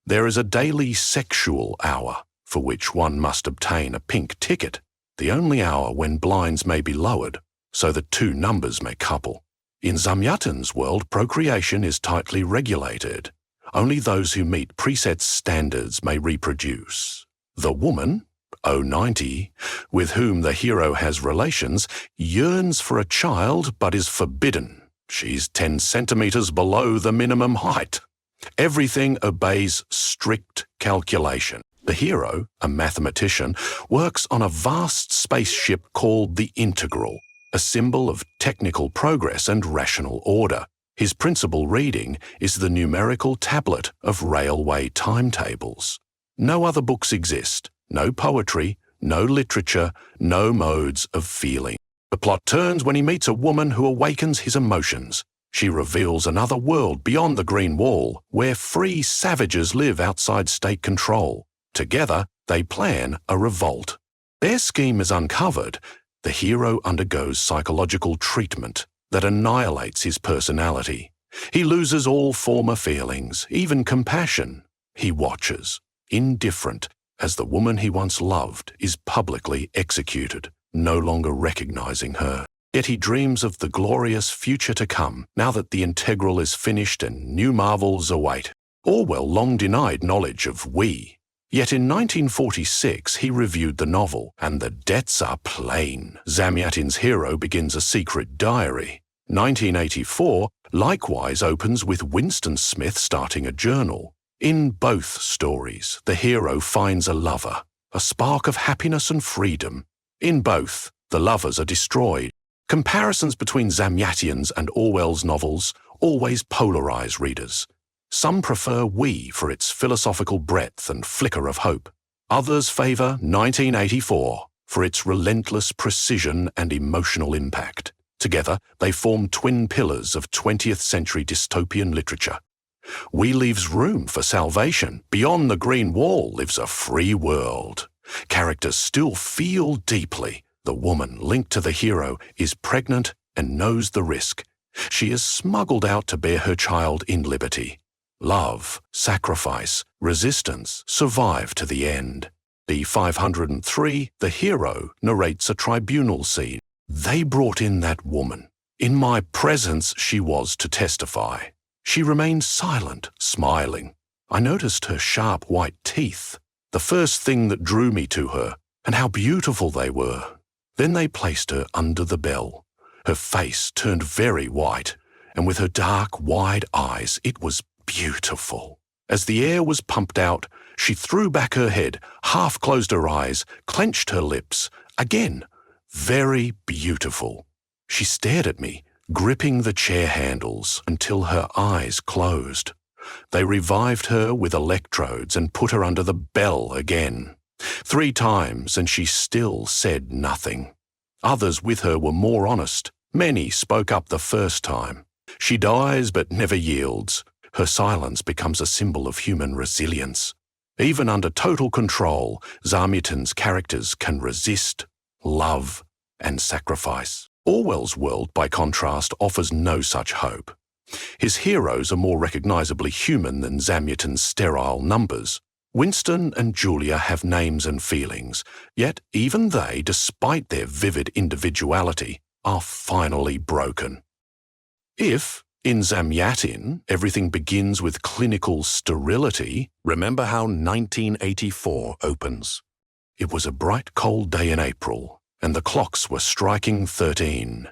there is a daily sexual hour for which one must obtain a pink ticket, the only hour when blinds may be lowered so that two numbers may couple. In Zamyatin's world, procreation is tightly regulated. Only those who meet preset standards may reproduce. The woman, 090, with whom the hero has relations, yearns for a child but is forbidden. She's 10 centimeters below the minimum height. Everything obeys strict calculation. The hero, a mathematician, works on a vast spaceship called the Integral, a symbol of technical progress and rational order. His principal reading is the numerical tablet of railway timetables. No other books exist, no poetry, no literature, no modes of feeling. The plot turns when he meets a woman who awakens his emotions. She reveals another world beyond the Green Wall, where free savages live outside state control. Together, they plan a revolt. Their scheme is uncovered. The hero undergoes psychological treatment that annihilates his personality. He loses all former feelings, even compassion. He watches, indifferent, as the woman he once loved is publicly executed, no longer recognizing her. Yet he dreams of the glorious future to come, now that the Integral is finished and new marvels await. Orwell long denied knowledge of we. Yet in 1946 he reviewed the novel, and the debts are plain. Zamyatin's hero begins a secret diary. 1984 likewise opens with Winston Smith starting a journal. In both stories, the hero finds a lover, a spark of happiness and freedom. In both, the lovers are destroyed. Comparisons between Zamyatin's and Orwell's novels always polarize readers. Some prefer We for its philosophical breadth and flicker of hope. Others favor 1984 for its relentless precision and emotional impact. Together, they form twin pillars of 20th century dystopian literature. We leaves room for salvation. Beyond the Green Wall lives a free world. Characters still feel deeply. The woman linked to the hero is pregnant and knows the risk. She is smuggled out to bear her child in liberty. Love, sacrifice, resistance survive to the end. B503, the hero, narrates a tribunal scene. They brought in that woman. In my presence she was to testify. She remained silent, smiling. I noticed her sharp white teeth, the first thing that drew me to her, and how beautiful they were. Then they placed her under the bell. Her face turned very white, and with her dark, wide eyes, it was beautiful. As the air was pumped out, she threw back her head, half closed her eyes, clenched her lips. Again, very beautiful. She stared at me, gripping the chair handles until her eyes closed. They revived her with electrodes and put her under the bell again. 3 times, and she still said nothing. Others with her were more honest. Many spoke up the first time. She dies but never yields. Her silence becomes a symbol of human resilience. Even under total control, Zamyatin's characters can resist, love, and sacrifice. Orwell's world, by contrast, offers no such hope. His heroes are more recognizably human than Zamyatin's sterile numbers. Winston and Julia have names and feelings, yet even they, despite their vivid individuality, are finally broken. If, in Zamyatin, everything begins with clinical sterility, remember how 1984 opens. It was a bright, cold day in April, and the clocks were striking 13.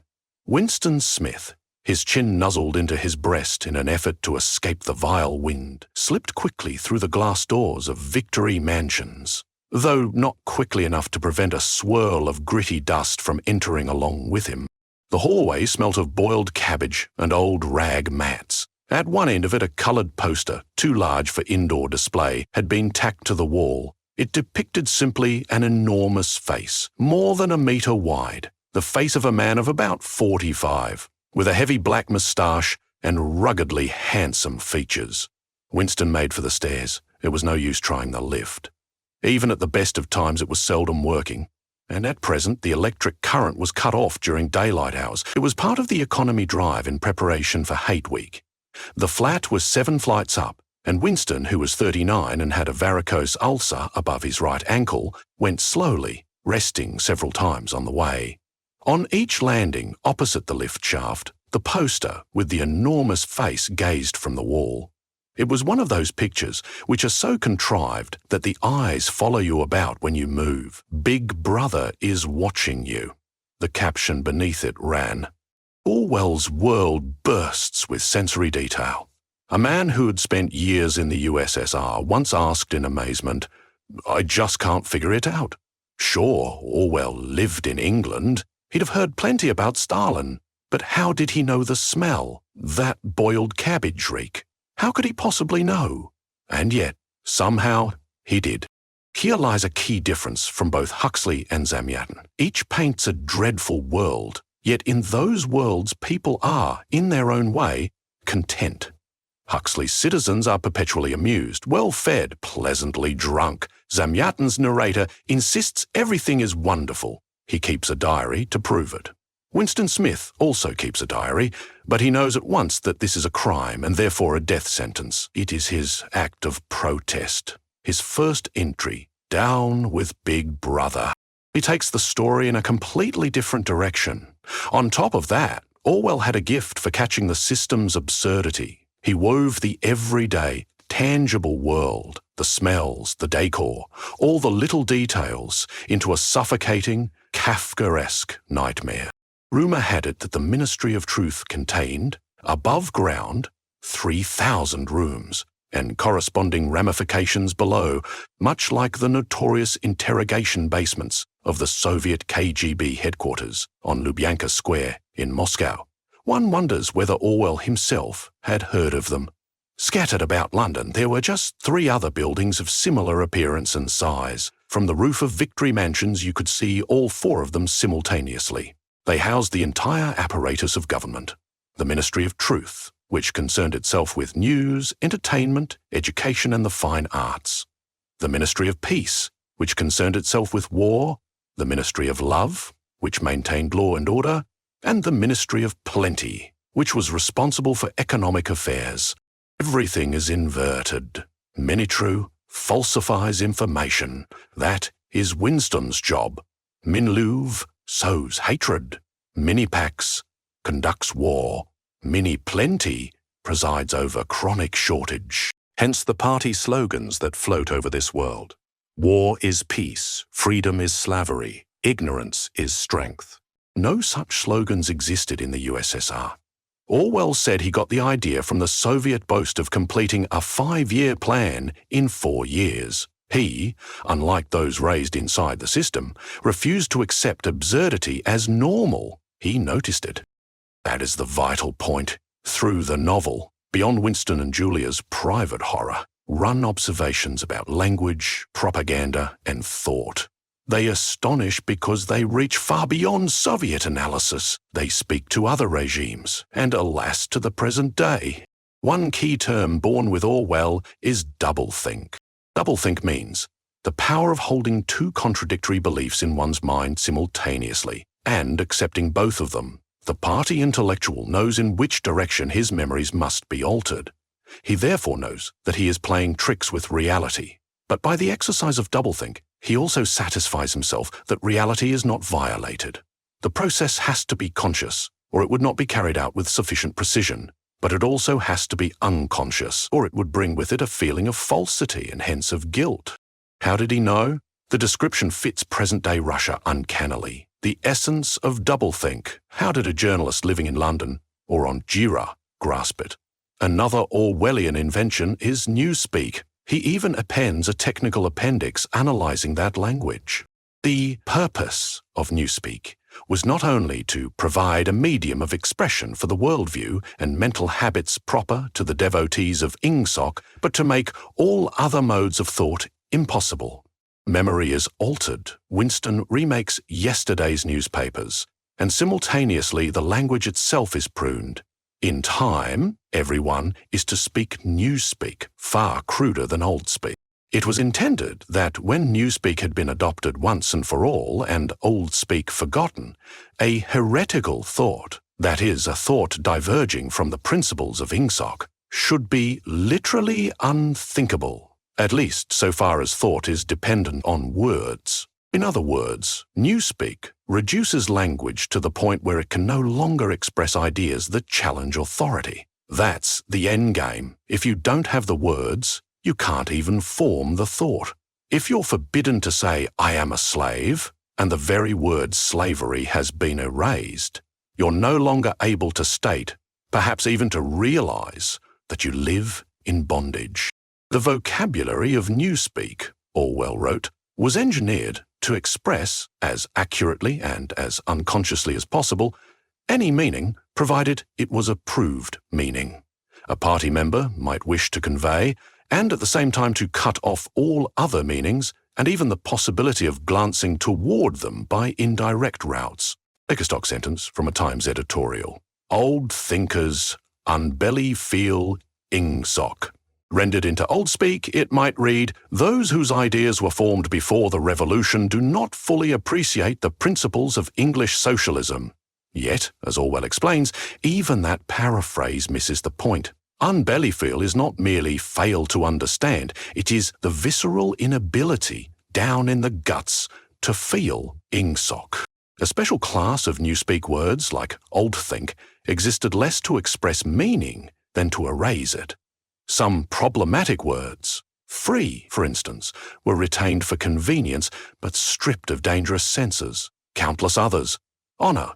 Winston Smith, his chin nuzzled into his breast in an effort to escape the vile wind, slipped quickly through the glass doors of Victory Mansions. though not quickly enough to prevent a swirl of gritty dust from entering along with him. The hallway smelt of boiled cabbage and old rag mats. At one end of it, a coloured poster, too large for indoor display, had been tacked to the wall. It depicted simply an enormous face, more than a metre wide, the face of a man of about 45, with a heavy black moustache and ruggedly handsome features. Winston made for the stairs. It was no use trying the lift. Even at the best of times, it was seldom working. And at present, the electric current was cut off during daylight hours. It was part of the economy drive in preparation for Hate Week. The flat was 7 flights up, and Winston, who was 39 and had a varicose ulcer above his right ankle, went slowly, resting several times on the way. On each landing, opposite the lift shaft, the poster with the enormous face gazed from the wall. It was one of those pictures which are so contrived that the eyes follow you about when you move. Big Brother is watching you. The caption beneath it ran, Orwell's world bursts with sensory detail. A man who had spent years in the USSR once asked in amazement, I just can't figure it out. Sure, Orwell lived in England. He'd have heard plenty about Stalin. But how did he know the smell? That boiled cabbage reek. How could he possibly know? And yet, somehow, he did. Here lies a key difference from both Huxley and Zamyatin. Each paints a dreadful world, yet in those worlds people are, in their own way, content. Huxley's citizens are perpetually amused, well-fed, pleasantly drunk. Zamyatin's narrator insists everything is wonderful. He keeps a diary to prove it. Winston Smith also keeps a diary, but he knows at once that this is a crime and therefore a death sentence. It is his act of protest, his first entry, down with Big Brother. He takes the story in a completely different direction. On top of that, Orwell had a gift for catching the system's absurdity. He wove the everyday, tangible world, the smells, the decor, all the little details, into a suffocating, Kafkaesque nightmare. Rumour had it that the Ministry of Truth contained, above ground, 3,000 rooms, and corresponding ramifications below, much like the notorious interrogation basements of the Soviet KGB headquarters on Lubyanka Square in Moscow. One wonders whether Orwell himself had heard of them. Scattered about London, there were just 3 other buildings of similar appearance and size. From the roof of Victory Mansions, you could see all 4 of them simultaneously. They housed the entire apparatus of government. The Ministry of Truth, which concerned itself with news, entertainment, education and the fine arts. The Ministry of Peace, which concerned itself with war. The Ministry of Love, which maintained law and order. And the Ministry of Plenty, which was responsible for economic affairs. Everything is inverted. Minitrue falsifies information. That is Winston's job. Minluv sows hatred. Minipax conducts war. Mini-plenty presides over chronic shortage. Hence the party slogans that float over this world. War is peace, freedom is slavery, ignorance is strength. No such slogans existed in the USSR. Orwell said he got the idea from the Soviet boast of completing a 5-year plan in 4 years. He, unlike those raised inside the system, refused to accept absurdity as normal. He noticed it. That is the vital point. Through the novel, beyond Winston and Julia's private horror, run observations about language, propaganda, and thought. They astonish because they reach far beyond Soviet analysis. They speak to other regimes, and alas to the present day. One key term born with Orwell is doublethink. Doublethink means the power of holding 2 contradictory beliefs in one's mind simultaneously, and accepting both of them. The party intellectual knows in which direction his memories must be altered. He therefore knows that he is playing tricks with reality. But by the exercise of doublethink, he also satisfies himself that reality is not violated. The process has to be conscious, or it would not be carried out with sufficient precision. But it also has to be unconscious, or it would bring with it a feeling of falsity and hence of guilt. How did he know? The description fits present-day Russia uncannily. The essence of doublethink. How did a journalist living in London, or on Jira, grasp it? Another Orwellian invention is newspeak. He even appends a technical appendix analysing that language. The purpose of Newspeak was not only to provide a medium of expression for the worldview and mental habits proper to the devotees of Ingsoc, but to make all other modes of thought impossible. Memory is altered. Winston remakes yesterday's newspapers, and simultaneously the language itself is pruned. In time, everyone is to speak Newspeak, far cruder than Old Speak. It was intended that when Newspeak had been adopted once and for all and Old Speak forgotten, a heretical thought, that is, a thought diverging from the principles of Ingsoc, should be literally unthinkable, at least so far as thought is dependent on words. In other words, Newspeak reduces language to the point where it can no longer express ideas that challenge authority. That's the endgame. If you don't have the words, you can't even form the thought. If you're forbidden to say, "I am a slave," and the very word slavery has been erased, you're no longer able to state, perhaps even to realize, that you live in bondage. The vocabulary of Newspeak, Orwell wrote, was engineered to express, as accurately and as unconsciously as possible, any meaning, provided it was a proved meaning. A party member might wish to convey, and at the same time to cut off all other meanings, and even the possibility of glancing toward them by indirect routes. Take a stock sentence from a Times editorial. Old thinkers unbelly feel Ingsoc. Rendered into Old Speak, it might read, "Those whose ideas were formed before the revolution do not fully appreciate the principles of English socialism." Yet, as Orwell explains, even that paraphrase misses the point. Unbellyfeel is not merely fail to understand, it is the visceral inability, down in the guts, to feel Ingsoc. A special class of Newspeak words, like oldthink, existed less to express meaning than to erase it. Some problematic words, free, for instance, were retained for convenience but stripped of dangerous senses. Countless others, honour,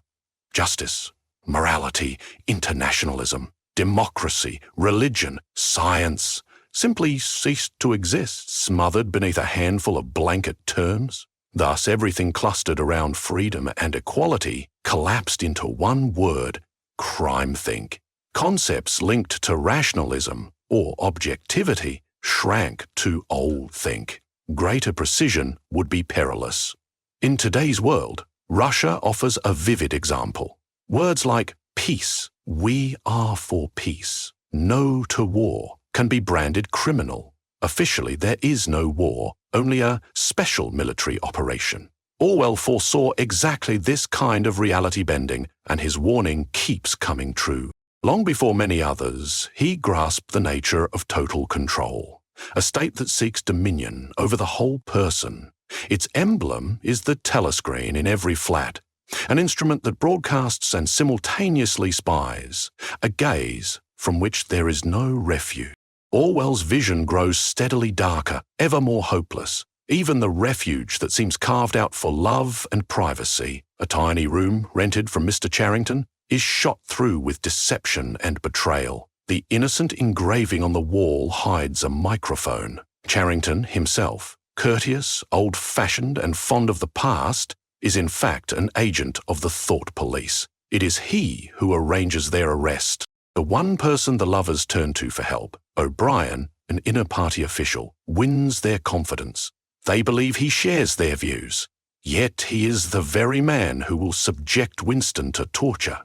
justice, morality, internationalism, democracy, religion, science, simply ceased to exist, smothered beneath a handful of blanket terms. Thus, everything clustered around freedom and equality collapsed into one word, crimethink. Concepts linked to rationalism or objectivity shrank to oldthink. Greater precision would be perilous. In today's world, Russia offers a vivid example. Words like peace, we are for peace, no to war, can be branded criminal. Officially, there is no war, only a special military operation. Orwell foresaw exactly this kind of reality bending, and his warning keeps coming true. Long before many others, he grasped the nature of total control, a state that seeks dominion over the whole person. Its emblem is the telescreen in every flat, an instrument that broadcasts and simultaneously spies, a gaze from which there is no refuge. Orwell's vision grows steadily darker, ever more hopeless. Even the refuge that seems carved out for love and privacy, a tiny room rented from Mr. Charrington, is shot through with deception and betrayal. The innocent engraving on the wall hides a microphone. Charrington himself, courteous, old-fashioned and fond of the past, is in fact an agent of the thought police. It is he who arranges their arrest. The one person the lovers turn to for help, O'Brien, an inner-party official, wins their confidence. They believe he shares their views. Yet he is the very man who will subject Winston to torture.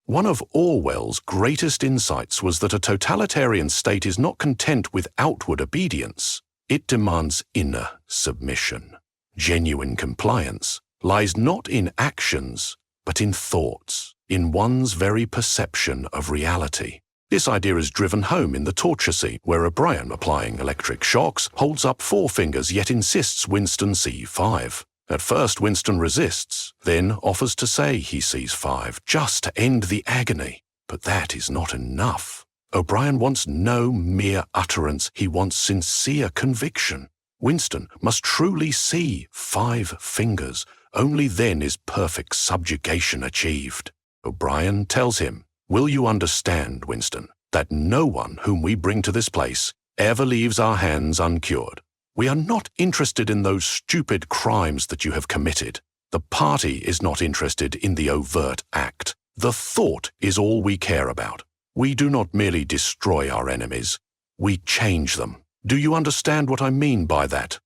One of Orwell's greatest insights was that a totalitarian state is not content with outward obedience. It demands inner submission. Genuine compliance lies not in actions, but in thoughts, in one's very perception of reality. This idea is driven home in the torture scene, where O'Brien, applying electric shocks, holds up 4 fingers yet insists Winston see 5. At first, Winston resists, then offers to say he sees 5, just to end the agony. But that is not enough. O'Brien wants no mere utterance, he wants sincere conviction. Winston must truly see 5 fingers. Only then is perfect subjugation achieved. O'Brien tells him, "Will you understand, Winston, that no one whom we bring to this place ever leaves our hands uncured. We are not interested in those stupid crimes that you have committed. The party is not interested in the overt act. The thought is all we care about. We do not merely destroy our enemies. We change them. Do you understand what I mean by that?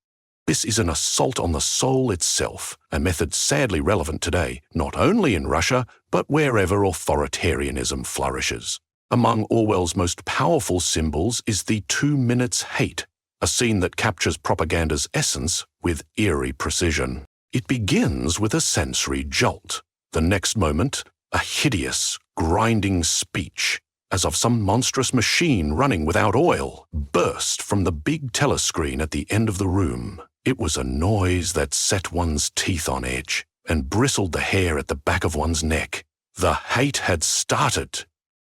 This is an assault on the soul itself, a method sadly relevant today, not only in Russia, but wherever authoritarianism flourishes. Among Orwell's most powerful symbols is the 2 minutes hate, a scene that captures propaganda's essence with eerie precision. It begins with a sensory jolt. The next moment, a hideous, grinding speech, as of some monstrous machine running without oil, burst from the big telescreen at the end of the room. It was a noise that set one's teeth on edge and bristled the hair at the back of one's neck. The hate had started.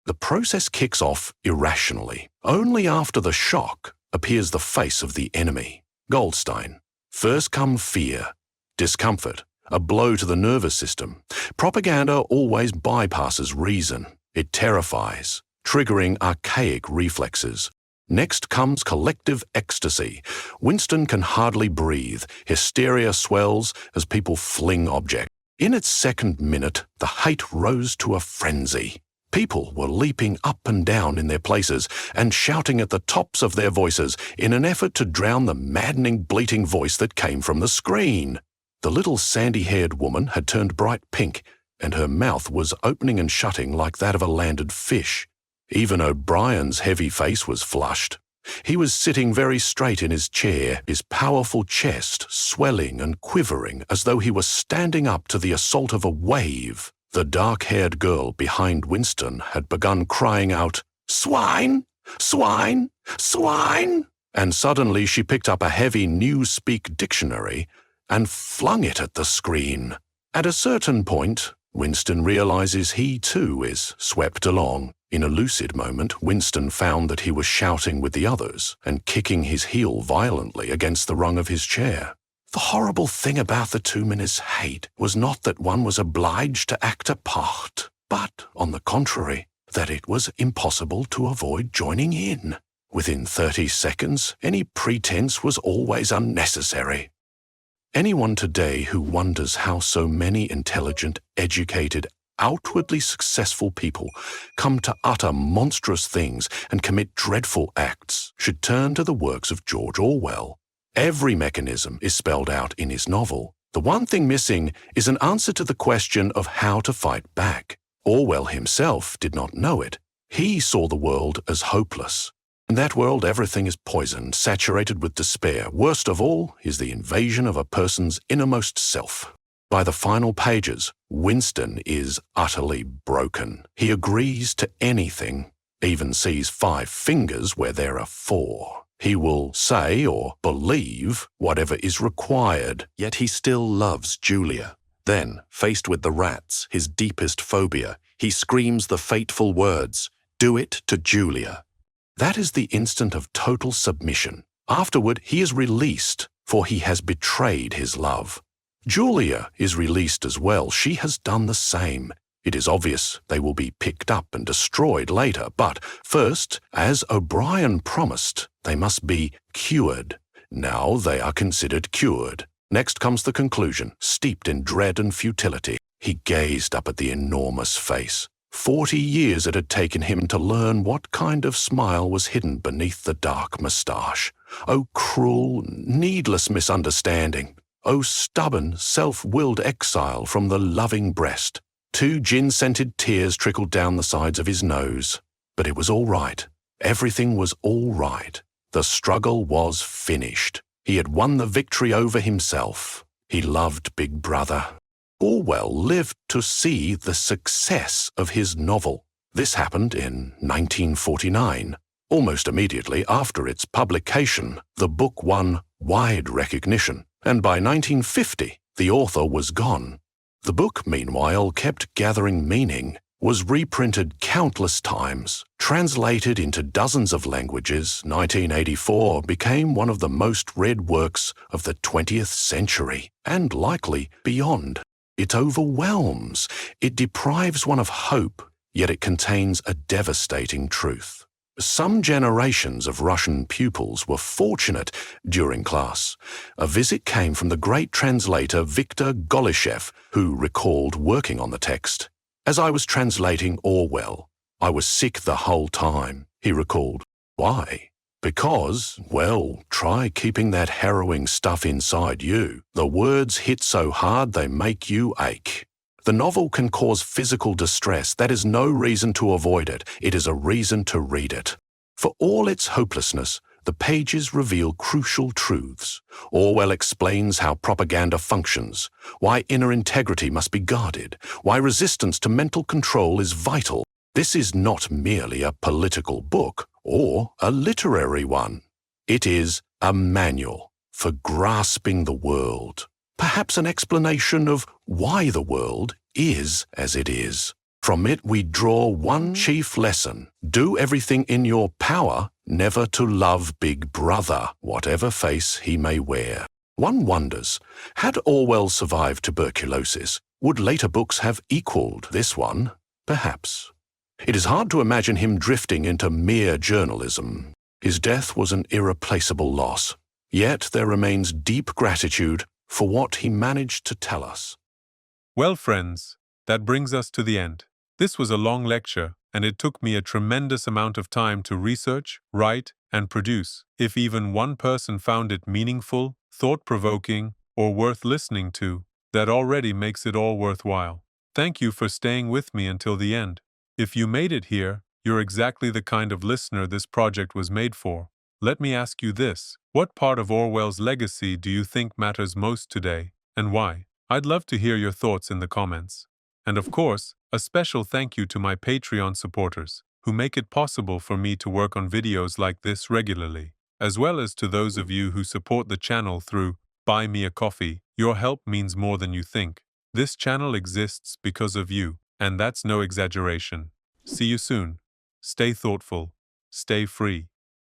The process kicks off irrationally. Only after the shock appears the face of the enemy. Goldstein. First come fear, discomfort, a blow to the nervous system. Propaganda always bypasses reason. It terrifies, triggering archaic reflexes. Next comes collective ecstasy. Winston can hardly breathe. Hysteria swells as people fling objects. In its second minute, the hate rose to a frenzy. People were leaping up and down in their places and shouting at the tops of their voices in an effort to drown the maddening, bleating voice that came from the screen. The little sandy-haired woman had turned bright pink, and her mouth was opening and shutting like that of a landed fish. Even O'Brien's heavy face was flushed. He was sitting very straight in his chair, his powerful chest swelling and quivering as though he were standing up to the assault of a wave. The dark-haired girl behind Winston had begun crying out, "Swine! Swine! Swine!" And suddenly she picked up a heavy Newspeak dictionary and flung it at the screen. At a certain point, Winston realizes he too is swept along. In a lucid moment, Winston found that he was shouting with the others and kicking his heel violently against the rung of his chair. The horrible thing about the 2 minutes hate was not that one was obliged to act a part, but, on the contrary, that it was impossible to avoid joining in. Within 30 seconds, any pretense was always unnecessary. Anyone today who wonders how so many intelligent, educated, outwardly successful people come to utter monstrous things and commit dreadful acts should turn to the works of George Orwell. Every mechanism is spelled out in his novel. The one thing missing is an answer to the question of how to fight back. Orwell himself did not know it. He saw the world as hopeless. In that world, everything is poisoned, saturated with despair. Worst of all is the invasion of a person's innermost self. By the final pages, Winston is utterly broken. He agrees to anything, even sees 5 fingers where there are 4. He will say or believe whatever is required, yet he still loves Julia. Then, faced with the rats, his deepest phobia, he screams the fateful words, "Do it to Julia." That is the instant of total submission. Afterward, he is released, for he has betrayed his love. Julia is released as well. She has done the same. It is obvious they will be picked up and destroyed later, but first, as O'Brien promised, they must be cured. Now they are considered cured. Next comes the conclusion, steeped in dread and futility. He gazed up at the enormous face. 40 years it had taken him to learn what kind of smile was hidden beneath the dark moustache. Oh, cruel, needless misunderstanding. Oh, stubborn, self-willed exile from the loving breast. 2 gin-scented tears trickled down the sides of his nose. But it was all right. Everything was all right. The struggle was finished. He had won the victory over himself. He loved Big Brother. Orwell lived to see the success of his novel. This happened in 1949. Almost immediately after its publication, the book won wide recognition, and by 1950, the author was gone. The book, meanwhile, kept gathering meaning, was reprinted countless times, translated into dozens of languages. 1984 became one of the most read works of the 20th century, and likely beyond. It overwhelms. It deprives one of hope, yet it contains a devastating truth. Some generations of Russian pupils were fortunate during class. A visit came from the great translator Viktor Golishev, who recalled working on the text. As I was translating Orwell, I was sick the whole time, he recalled. Why? Because, well, try keeping that harrowing stuff inside you. The words hit so hard they make you ache. The novel can cause physical distress. That is no reason to avoid it. It is a reason to read it. For all its hopelessness, the pages reveal crucial truths. Orwell explains how propaganda functions, why inner integrity must be guarded, why resistance to mental control is vital. This is not merely a political book or a literary one. It is a manual for grasping the world. Perhaps an explanation of why the world is as it is. From it we draw one chief lesson. Do everything in your power never to love Big Brother, whatever face he may wear. One wonders, had Orwell survived tuberculosis, would later books have equaled this one? Perhaps. It is hard to imagine him drifting into mere journalism. His death was an irreplaceable loss. Yet there remains deep gratitude for what he managed to tell us. Well, friends, that brings us to the end. This was a long lecture, and it took me a tremendous amount of time to research, write, and produce. If even one person found it meaningful, thought-provoking, or worth listening to, that already makes it all worthwhile. Thank you for staying with me until the end. If you made it here, you're exactly the kind of listener this project was made for. Let me ask you this. What part of Orwell's legacy do you think matters most today, and why? I'd love to hear your thoughts in the comments. And of course, a special thank you to my Patreon supporters, who make it possible for me to work on videos like this regularly, as well as to those of you who support the channel through Buy Me a Coffee. Your help means more than you think. This channel exists because of you, and that's no exaggeration. See you soon. Stay thoughtful. Stay free.